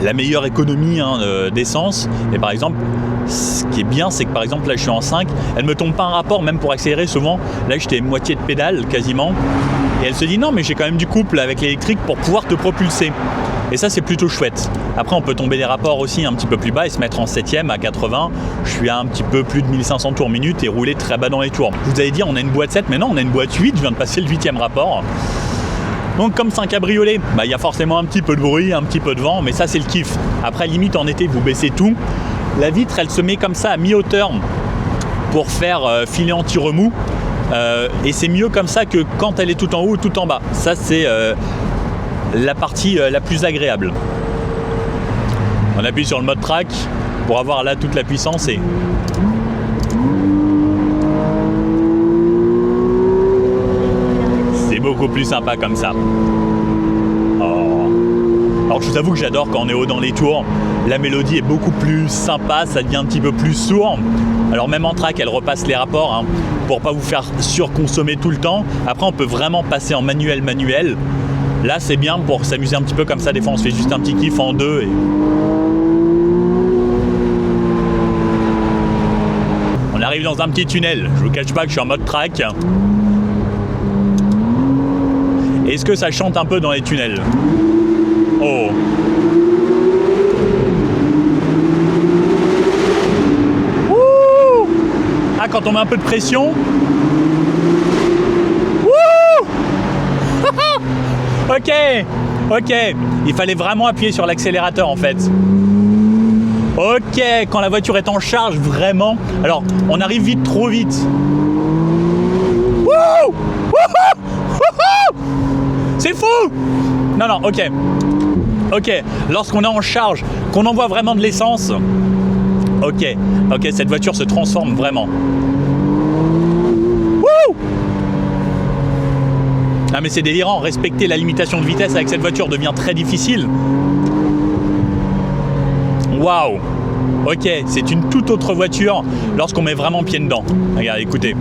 la meilleure économie d'essence. Et par exemple, ce qui est bien, c'est que par exemple là je suis en 5, elle me tombe pas un rapport même pour accélérer. Souvent là j'étais moitié de pédale quasiment, et elle se dit non mais j'ai quand même du couple avec l'électrique pour pouvoir te propulser. Et ça, c'est plutôt chouette. Après, on peut tomber les rapports aussi un petit peu plus bas et se mettre en 7ème à 80. Je suis à un petit peu plus de 1500 tours minute et rouler très bas dans les tours. Vous allez dire, on a une boîte 7, mais non, on a une boîte 8. Je viens de passer le 8e rapport. Donc comme c'est un cabriolet, il y a forcément un petit peu de bruit, un petit peu de vent, mais ça c'est le kiff. Après limite en été vous baissez tout, la vitre elle se met comme ça à mi-hauteur pour faire filet anti-remous et c'est mieux comme ça que quand elle est tout en haut ou tout en bas. Ça c'est la partie la plus agréable. On appuie sur le mode track pour avoir là toute la puissance et beaucoup plus sympa comme ça. Oh. Alors je vous avoue que j'adore quand on est haut dans les tours, la mélodie est beaucoup plus sympa, ça devient un petit peu plus sourd. Alors même en track elle repasse les rapports pour pas vous faire surconsommer tout le temps. Après on peut vraiment passer en manuel. Là c'est bien pour s'amuser un petit peu comme ça, des fois on se fait juste un petit kiff en deux et... On arrive dans un petit tunnel, je vous cache pas que je suis en mode track. Est-ce que ça chante un peu dans les tunnels? Oh! Ouh! Ah, quand on met un peu de pression. Ouh! Ok! Il fallait vraiment appuyer sur l'accélérateur en fait. Ok, quand la voiture est en charge, vraiment. Alors, on arrive vite, trop vite. Wouh! C'est fou! Non, ok. Lorsqu'on est en charge, qu'on envoie vraiment de l'essence, ok, cette voiture se transforme vraiment. Wouh! Ah mais c'est délirant, respecter la limitation de vitesse avec cette voiture devient très difficile. Waouh! Ok, c'est une toute autre voiture lorsqu'on met vraiment pied dedans. Regardez, écoutez.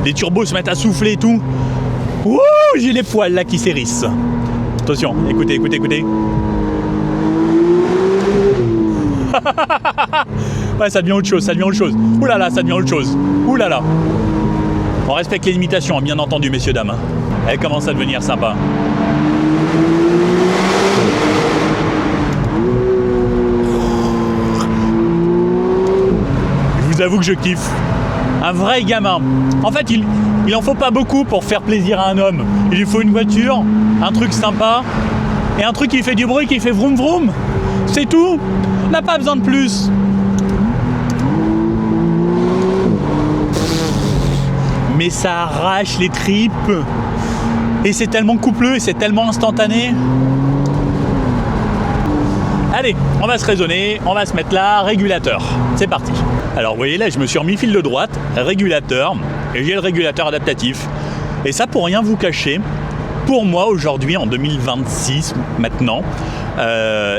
Les turbos se mettent à souffler et tout. Ouh, j'ai les poils là qui s'hérissent. Attention, écoutez. Ouais, ça devient autre chose. Ouh là là, ça devient autre chose. Ouh là là. On respecte les limitations, bien entendu, messieurs, dames. Elle commence à devenir sympa. Je vous avoue que je kiffe. Un vrai gamin. En fait, il en faut pas beaucoup pour faire plaisir à un homme. Il lui faut une voiture, un truc sympa et un truc qui fait du bruit, qui fait vroom vroom. C'est tout. On n'a pas besoin de plus. Mais ça arrache les tripes. Et c'est tellement coupleux et c'est tellement instantané. Allez, on va se raisonner, on va se mettre là, régulateur. C'est parti. Alors vous voyez là, je me suis remis fil de droite, régulateur, et j'ai le régulateur adaptatif. Et ça, pour rien vous cacher, pour moi aujourd'hui, en 2026 maintenant,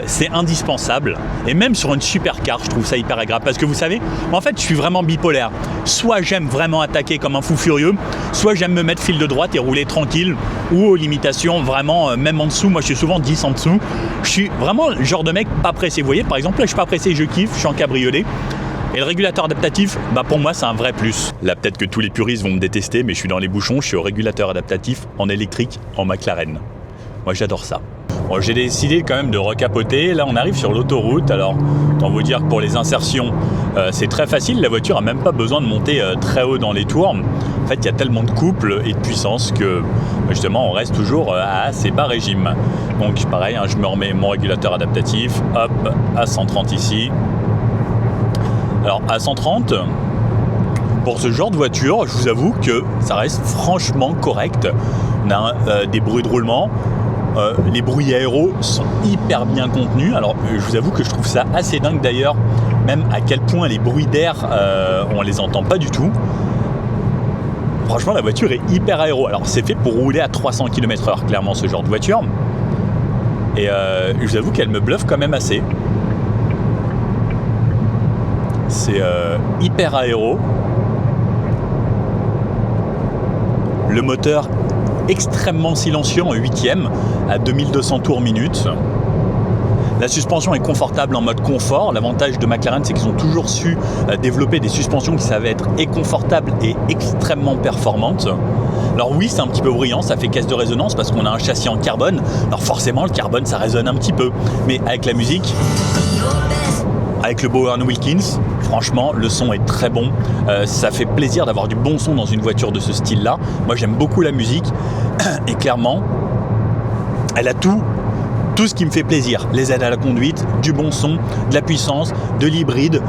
c'est indispensable. Et même sur une supercar, je trouve ça hyper agréable. Parce que vous savez, en fait, je suis vraiment bipolaire. Soit j'aime vraiment attaquer comme un fou furieux, soit j'aime me mettre fil de droite et rouler tranquille, ou aux limitations vraiment, même en dessous. Moi, je suis souvent 10 en dessous. Je suis vraiment le genre de mec pas pressé. Vous voyez, par exemple, là, je suis pas pressé, je kiffe, je suis en cabriolet. Et le régulateur adaptatif, pour moi, c'est un vrai plus. Là, peut-être que tous les puristes vont me détester, mais je suis dans les bouchons, je suis au régulateur adaptatif en électrique, en McLaren. Moi, j'adore ça. Bon, j'ai décidé quand même de recapoter. Là, on arrive sur l'autoroute. Alors, autant vous dire que pour les insertions, c'est très facile. La voiture n'a même pas besoin de monter très haut dans les tours. En fait, il y a tellement de couple et de puissance que, justement, on reste toujours à assez bas régime. Donc, pareil, je me remets mon régulateur adaptatif. Hop, à 130 ici. Alors à 130, pour ce genre de voiture, je vous avoue que ça reste franchement correct. On a des bruits de roulement, les bruits aéros sont hyper bien contenus. Alors je vous avoue que je trouve ça assez dingue d'ailleurs, même à quel point les bruits d'air, on les entend pas du tout. Franchement, la voiture est hyper aéro. Alors c'est fait pour rouler à 300 km/h, clairement, ce genre de voiture. Et je vous avoue qu'elle me bluffe quand même assez. C'est hyper aéro. Le moteur extrêmement silencieux en 8ème à 2200 tours minute. La suspension est confortable en mode confort. L'avantage de McLaren, c'est qu'ils ont toujours su développer des suspensions qui savaient être et confortables et extrêmement performantes. Alors oui, c'est un petit peu bruyant, ça fait caisse de résonance parce qu'on a un châssis en carbone. Alors forcément, le carbone, ça résonne un petit peu. Mais avec la musique, avec le Bowen Wilkins, franchement, le son est très bon. Ça fait plaisir d'avoir du bon son dans une voiture de ce style-là. Moi, j'aime beaucoup la musique. Et clairement, elle a tout ce qui me fait plaisir. Les aides à la conduite, du bon son, de la puissance, de l'hybride,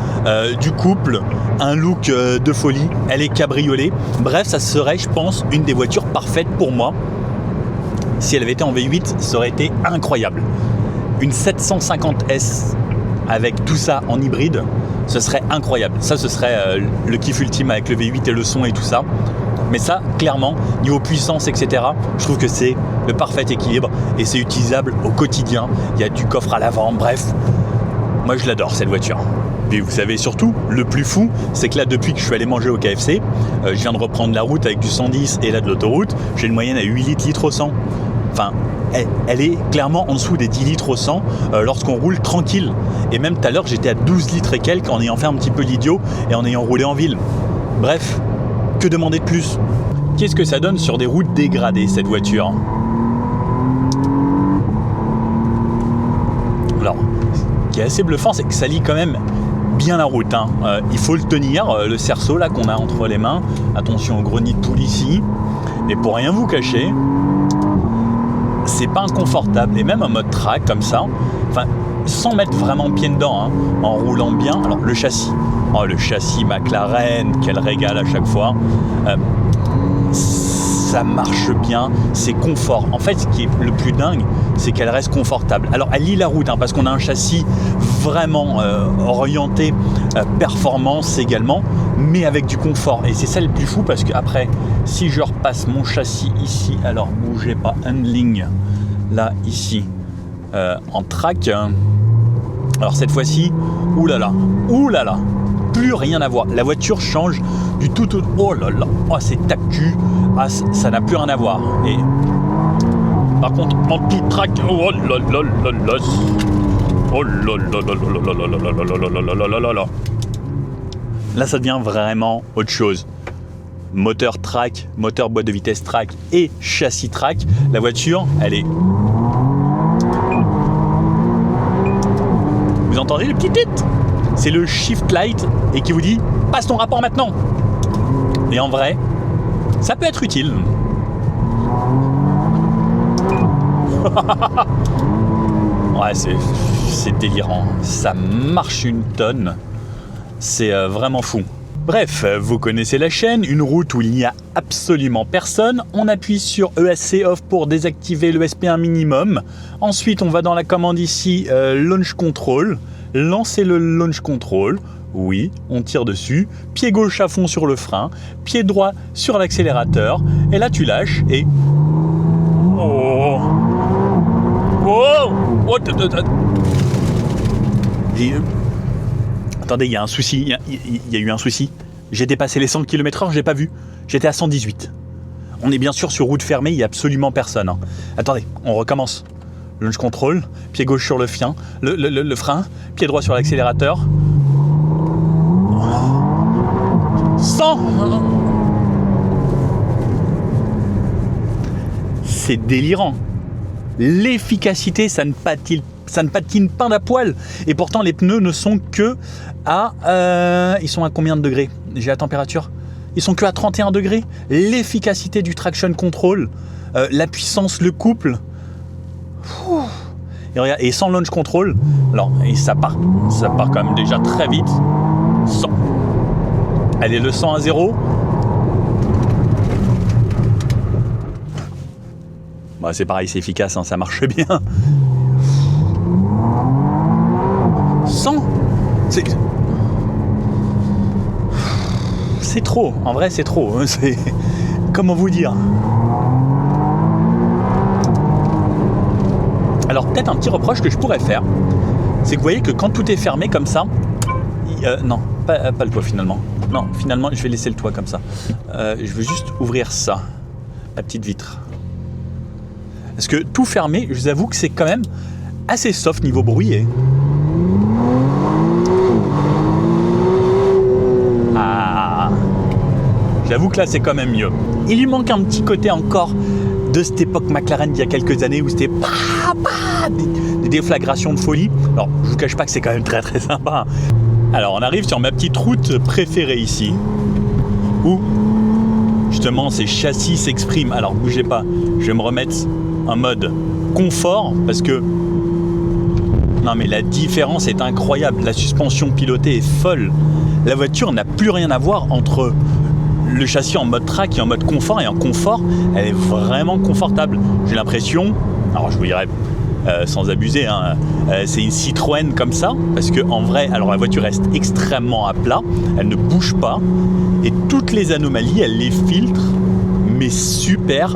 du couple, un look de folie. Elle est cabriolet. Bref, ça serait, je pense, une des voitures parfaites pour moi. Si elle avait été en V8, ça aurait été incroyable. Une 750S avec tout ça en hybride, ce serait incroyable. Ça, ce serait le kiff ultime avec le V8 et le son et tout ça. Mais ça, clairement, niveau puissance, etc., je trouve que c'est le parfait équilibre et c'est utilisable au quotidien. Il y a du coffre à l'avant, bref. Moi, je l'adore, cette voiture. Puis vous savez surtout, le plus fou, c'est que là, depuis que je suis allé manger au KFC, je viens de reprendre la route avec du 110 et là de l'autoroute, j'ai une moyenne à 8 litres au 100. Enfin, elle est clairement en dessous des 10 litres au 100 lorsqu'on roule tranquille. Et même tout à l'heure, j'étais à 12 litres et quelques en ayant fait un petit peu l'idiot et en ayant roulé en ville. Bref, que demander de plus? Qu'est-ce que ça donne sur des routes dégradées, cette voiture? Alors, ce qui est assez bluffant, c'est que ça lie quand même bien la route. Il faut le tenir, le cerceau là qu'on a entre les mains. Attention au gros nid de poule ici. Mais pour rien vous cacher, c'est pas inconfortable. Et même en mode track comme ça, enfin, sans mettre vraiment pied dedans, en roulant bien. Alors le châssis, le châssis McLaren, quel régal à chaque fois. Ça marche bien, c'est confort. En fait, ce qui est le plus dingue, c'est qu'elle reste confortable. Alors, elle lie la route, parce qu'on a un châssis vraiment orienté performance également, mais avec du confort. Et c'est ça le plus fou, parce qu'après, si je repasse mon châssis ici, alors bougez pas, handling, là, ici, en track. Alors cette fois-ci, oulala, plus rien à voir. La voiture change du tout au... Oh là là, c'est tactu. Ça n'a plus rien à voir. Et par contre, en tout track, oh là là là là, oh là là là là là là là là. Là, ça devient vraiment autre chose. Moteur track, moteur boîte de vitesse track et châssis track. La voiture, elle est... Vous entendez le petit titre? C'est le shift light et qui vous dit passe ton rapport maintenant. Et en vrai, ça peut être utile. Ouais, c'est délirant. Ça marche une tonne. C'est vraiment fou. Bref, vous connaissez la chaîne, une route où il n'y a absolument personne. On appuie sur ESC off pour désactiver le SP1 minimum. Ensuite, on va dans la commande ici, launch control. Lancer le launch control. Oui, on tire dessus. Pied gauche à fond sur le frein. Pied droit sur l'accélérateur. Et là, tu lâches et... Oh, Attendez, il y a un souci. Il y a eu un souci. J'ai dépassé les 100 km/h, je l'ai pas vu. J'étais à 118. On est bien sûr sur route fermée, il n'y a absolument personne. Attendez, on recommence. Launch control, pied gauche sur le frein, le frein, pied droit sur l'accélérateur. 100. C'est délirant. L'efficacité, ça ne patine pas d'un poil. Et pourtant, les pneus ne sont que à... ils sont à combien de degrés? J'ai la température. Ils sont que à 31 degrés. L'efficacité du traction control, la puissance, le couple. Et sans launch control, alors, et ça part quand même déjà très vite. 100. Allez, le 100 à 0. Bah, c'est pareil, c'est efficace, ça marche bien. 100. C'est trop, en vrai c'est trop. C'est... Comment vous dire? Alors peut-être un petit reproche que je pourrais faire, c'est que vous voyez que quand tout est fermé comme ça, non, pas le toit finalement. Non, finalement je vais laisser le toit comme ça. Je veux juste ouvrir ça, la petite vitre. Parce que tout fermé, je vous avoue que c'est quand même assez soft niveau bruit. Ah, j'avoue que là c'est quand même mieux. Il lui manque un petit côté encore de cette époque McLaren d'il y a quelques années où c'était des déflagrations de folie. Alors je vous cache pas que c'est quand même très très sympa. Alors on arrive sur ma petite route préférée ici, où justement ces châssis s'expriment. Alors bougez pas, je vais me remettre en mode confort parce que non mais la différence est incroyable. La suspension pilotée est folle. La voiture n'a plus rien à voir entre le châssis en mode track et en mode confort, et en confort elle est vraiment confortable. J'ai l'impression, alors je vous dirais sans abuser, hein, c'est une Citroën comme ça, parce que en vrai, alors la voiture reste extrêmement à plat, elle ne bouge pas, et toutes les anomalies, elle les filtre, mais super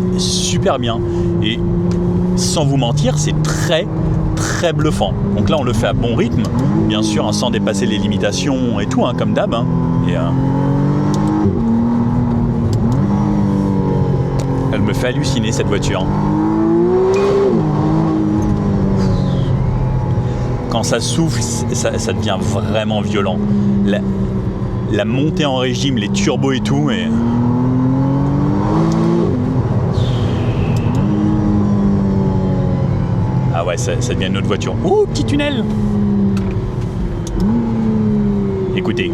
bien. Et sans vous mentir, c'est très bluffant. Donc là, on le fait à bon rythme, bien sûr, hein, sans dépasser les limitations et tout, hein, comme d'hab. Hein, et, elle me fait halluciner cette voiture. Quand ça souffle, ça devient vraiment violent. La montée en régime, les turbos et tout, et... Ah ouais, ça devient une autre voiture. Ouh, petit tunnel! Écoutez.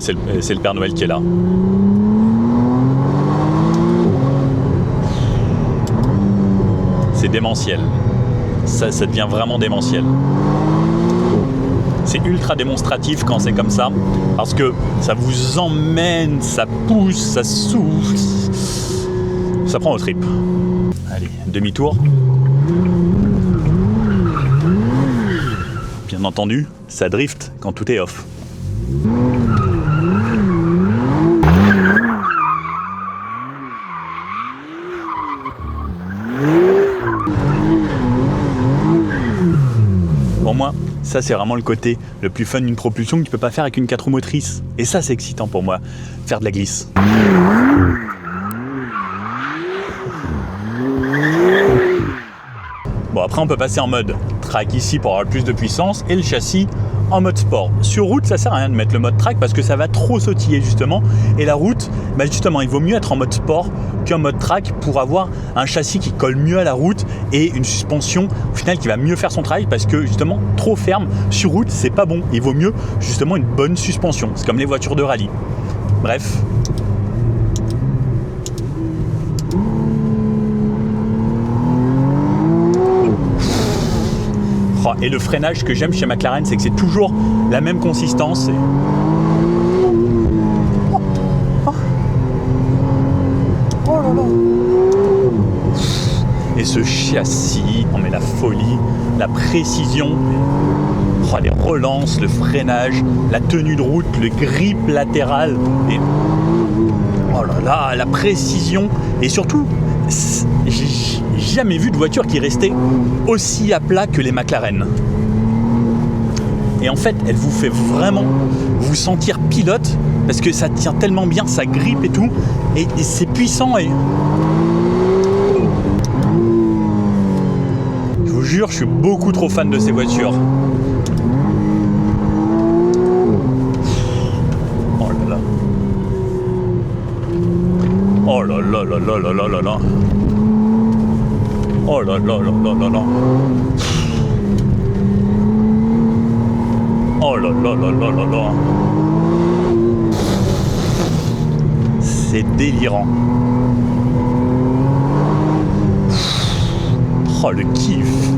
C'est le Père Noël qui est là. C'est démentiel. Ça devient vraiment démentiel. C'est ultra démonstratif quand c'est comme ça, parce que ça vous emmène, ça pousse, ça souffle, ça prend au trip. Allez, demi-tour. Bien entendu, ça drift quand tout est off. Pour moi, ça c'est vraiment le côté le plus fun d'une propulsion que tu peux pas faire avec une 4 roues motrices. Et ça c'est excitant pour moi, faire de la glisse. Bon, après on peut passer en mode track ici pour avoir le plus de puissance, et le châssis en mode sport. Sur route, ça sert à rien de mettre le mode track parce que ça va trop sautiller justement, et la route, bah justement, il vaut mieux être en mode sport qu'en mode track pour avoir un châssis qui colle mieux à la route et une suspension au final qui va mieux faire son travail, parce que justement trop ferme sur route c'est pas bon. Il vaut mieux justement une bonne suspension. C'est comme les voitures de rallye. Bref. Et le freinage que j'aime chez McLaren, c'est que c'est toujours la même consistance. Et ce châssis, on met la folie, la précision, les relances, le freinage, la tenue de route, le grip latéral, et oh là là, la précision, et surtout, j'ai jamais vu de voiture qui restait aussi à plat que les McLaren. Et en fait, elle vous fait vraiment vous sentir pilote, parce que ça tient tellement bien, ça grippe et tout, et c'est puissant. Et je vous jure, je suis beaucoup trop fan de ces voitures. Oh là là. Oh là là là là là là là là. Oh là là là là là là. Oh là là là là là là. C'est délirant. Oh le kiff.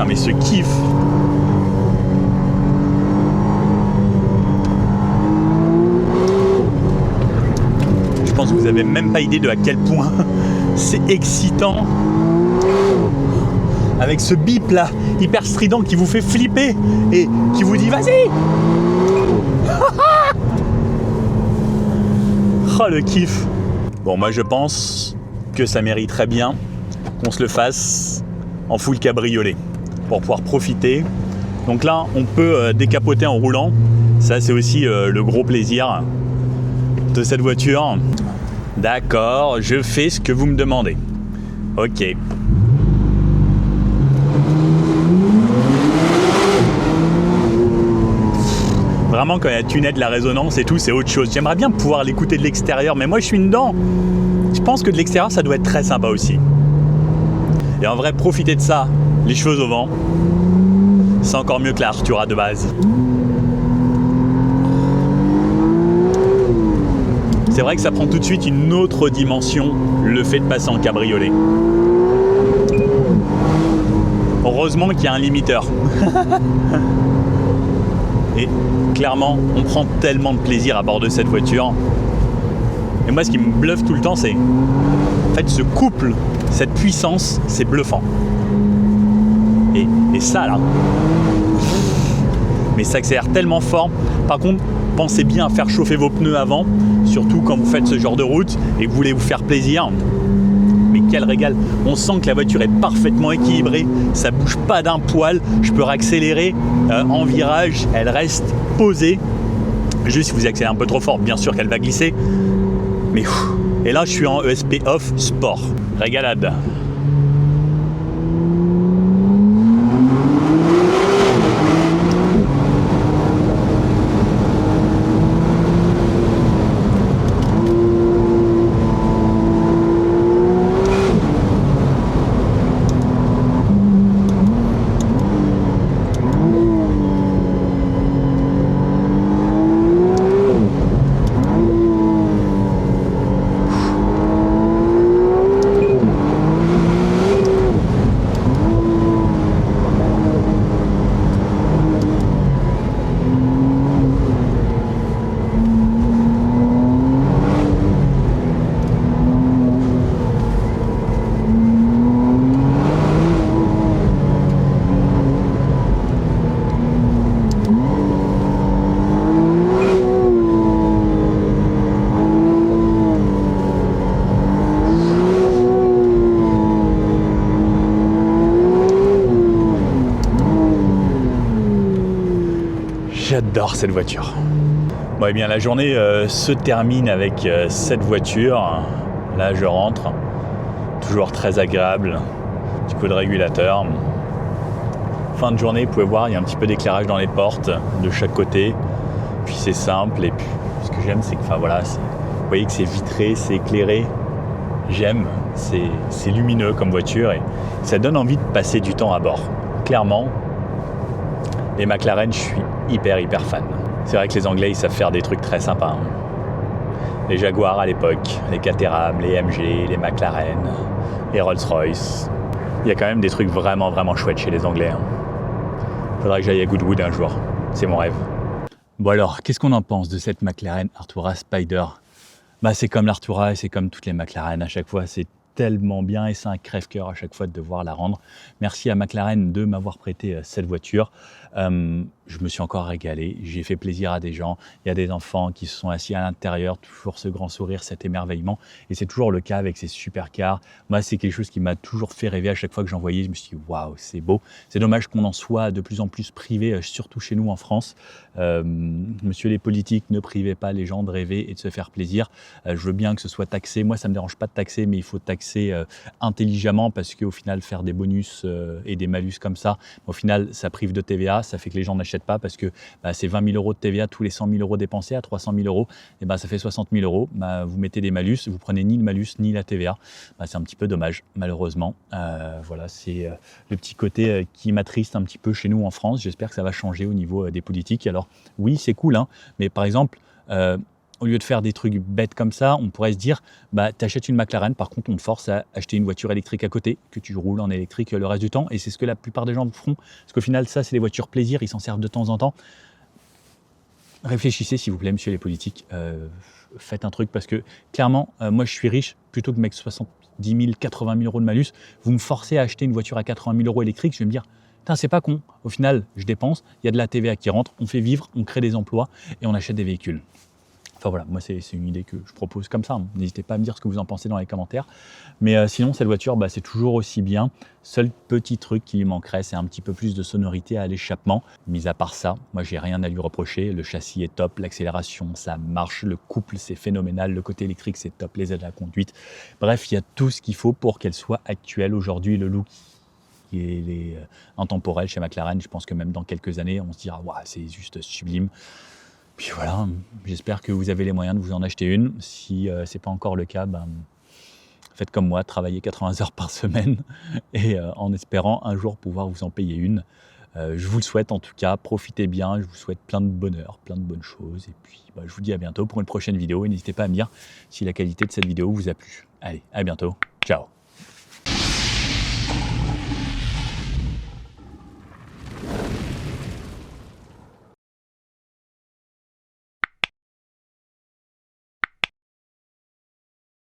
Ah mais ce kiff. Je pense que vous avez même pas idée de à quel point c'est excitant. Avec ce bip là, hyper strident, qui vous fait flipper et qui vous dit vas-y. Oh le kiff. Bon, moi je pense que ça mériterait bien qu'on se le fasse en full cabriolet pour pouvoir profiter. Donc là on peut décapoter en roulant, Ça, c'est aussi le gros plaisir de cette voiture. D'accord, je fais ce que vous me demandez. Ok. Vraiment, quand il y a la tunette, la résonance et tout, c'est autre chose. J'aimerais bien pouvoir l'écouter de l'extérieur, mais moi, je suis dedans. Je pense que de l'extérieur, ça doit être très sympa aussi. Et en vrai, profiter de ça, les cheveux au vent, c'est encore mieux que la Artura de base. C'est vrai que ça prend tout de suite une autre dimension, le fait de passer en cabriolet. Heureusement qu'il y a un limiteur. Et clairement, on prend tellement de plaisir à bord de cette voiture. Et moi, ce qui me bluffe tout le temps, c'est en fait ce couple, cette puissance, c'est bluffant. Et ça là, mais ça accélère tellement fort. Par contre, pensez bien à faire chauffer vos pneus avant, surtout quand vous faites ce genre de route et que vous voulez vous faire plaisir. Mais quel régal! On sent que la voiture est parfaitement équilibrée, ça bouge pas d'un poil, je peux réaccélérer en virage, elle reste posée. Juste si vous accélérez un peu trop fort, bien sûr qu'elle va glisser. Mais et là je suis en ESP off sport. Régalade. J'adore cette voiture. Bon, eh bien, la journée se termine avec cette voiture. Là, je rentre. Toujours très agréable. Un petit peu de régulateur. Fin de journée, vous pouvez voir, il y a un petit peu d'éclairage dans les portes de chaque côté. Puis c'est simple. Et puis, ce que j'aime, c'est que, voilà, vous voyez que c'est vitré, c'est éclairé. J'aime. C'est lumineux comme voiture et ça donne envie de passer du temps à bord. Clairement. Les McLaren, je suis hyper fan. C'est vrai que les Anglais, ils savent faire des trucs très sympas. Les Jaguars à l'époque, les Caterham, les MG, les McLaren, les Rolls-Royce. Il y a quand même des trucs vraiment chouettes chez les Anglais. Faudrait que j'aille à Goodwood un jour. C'est mon rêve. Bon alors, qu'est-ce qu'on en pense de cette McLaren Artura Spider? C'est comme l'Artura et c'est comme toutes les McLaren. À chaque fois, c'est tellement bien et c'est un crève-cœur à chaque fois de devoir la rendre. Merci à McLaren de m'avoir prêté cette voiture. Je me suis encore régalé, j'ai fait plaisir à des gens, il y a des enfants qui se sont assis à l'intérieur, toujours ce grand sourire, cet émerveillement, et c'est toujours le cas avec ces supercars. Moi, c'est quelque chose qui m'a toujours fait rêver à chaque fois que j'en voyais. Je me suis dit waouh, c'est beau. C'est dommage qu'on en soit de plus en plus privé, surtout chez nous en France. Monsieur les politiques, ne privez pas les gens de rêver et de se faire plaisir. Je veux bien que ce soit taxé. Moi, ça me dérange pas de taxer, mais il faut taxer intelligemment, parce qu'au final, faire des bonus et des malus comme ça, au final, ça prive de TVA, ça fait que les gens n'achètent pas, parce que c'est 20 000 euros de TVA tous les 100 000 euros dépensés. À 300 000 euros, et ça fait 60 000 euros. Vous mettez des malus, vous prenez ni le malus ni la TVA. C'est un petit peu dommage, malheureusement. Voilà, c'est le petit côté qui m'attriste un petit peu chez nous en France. J'espère que ça va changer au niveau des politiques. Alors oui, c'est cool, mais par exemple, au lieu de faire des trucs bêtes comme ça, on pourrait se dire, tu achètes une McLaren, par contre on te force à acheter une voiture électrique à côté, que tu roules en électrique le reste du temps, et c'est ce que la plupart des gens feront, parce qu'au final, ça c'est des voitures plaisir, ils s'en servent de temps en temps. Réfléchissez s'il vous plaît, monsieur les politiques, faites un truc, parce que clairement, moi je suis riche, plutôt que mettre 70 000, 80 000 euros de malus, vous me forcez à acheter une voiture à 80 000 euros électrique, je vais me dire, putain, c'est pas con, au final je dépense, il y a de la TVA qui rentre, on fait vivre, on crée des emplois, et on achète des véhicules. Enfin voilà, moi c'est une idée que je propose comme ça, hein. N'hésitez pas à me dire ce que vous en pensez dans les commentaires. Mais sinon, cette voiture, bah, c'est toujours aussi bien. Seul petit truc qui lui manquerait, c'est un petit peu plus de sonorité à l'échappement. Mis à part ça, moi j'ai rien à lui reprocher. Le châssis est top, l'accélération, ça marche, le couple c'est phénoménal, le côté électrique c'est top, les aides à la conduite. Bref, il y a tout ce qu'il faut pour qu'elle soit actuelle. Aujourd'hui, le look il est intemporel chez McLaren. Je pense que même dans quelques années, on se dira waouh, c'est juste sublime. Puis voilà, j'espère que vous avez les moyens de vous en acheter une. Si ce n'est pas encore le cas, ben, faites comme moi, travaillez 80 heures par semaine et en espérant un jour pouvoir vous en payer une. Je vous le souhaite en tout cas, profitez bien, je vous souhaite plein de bonheur, plein de bonnes choses. Et puis bah, je vous dis à bientôt pour une prochaine vidéo et n'hésitez pas à me dire si la qualité de cette vidéo vous a plu. Allez, à bientôt, ciao.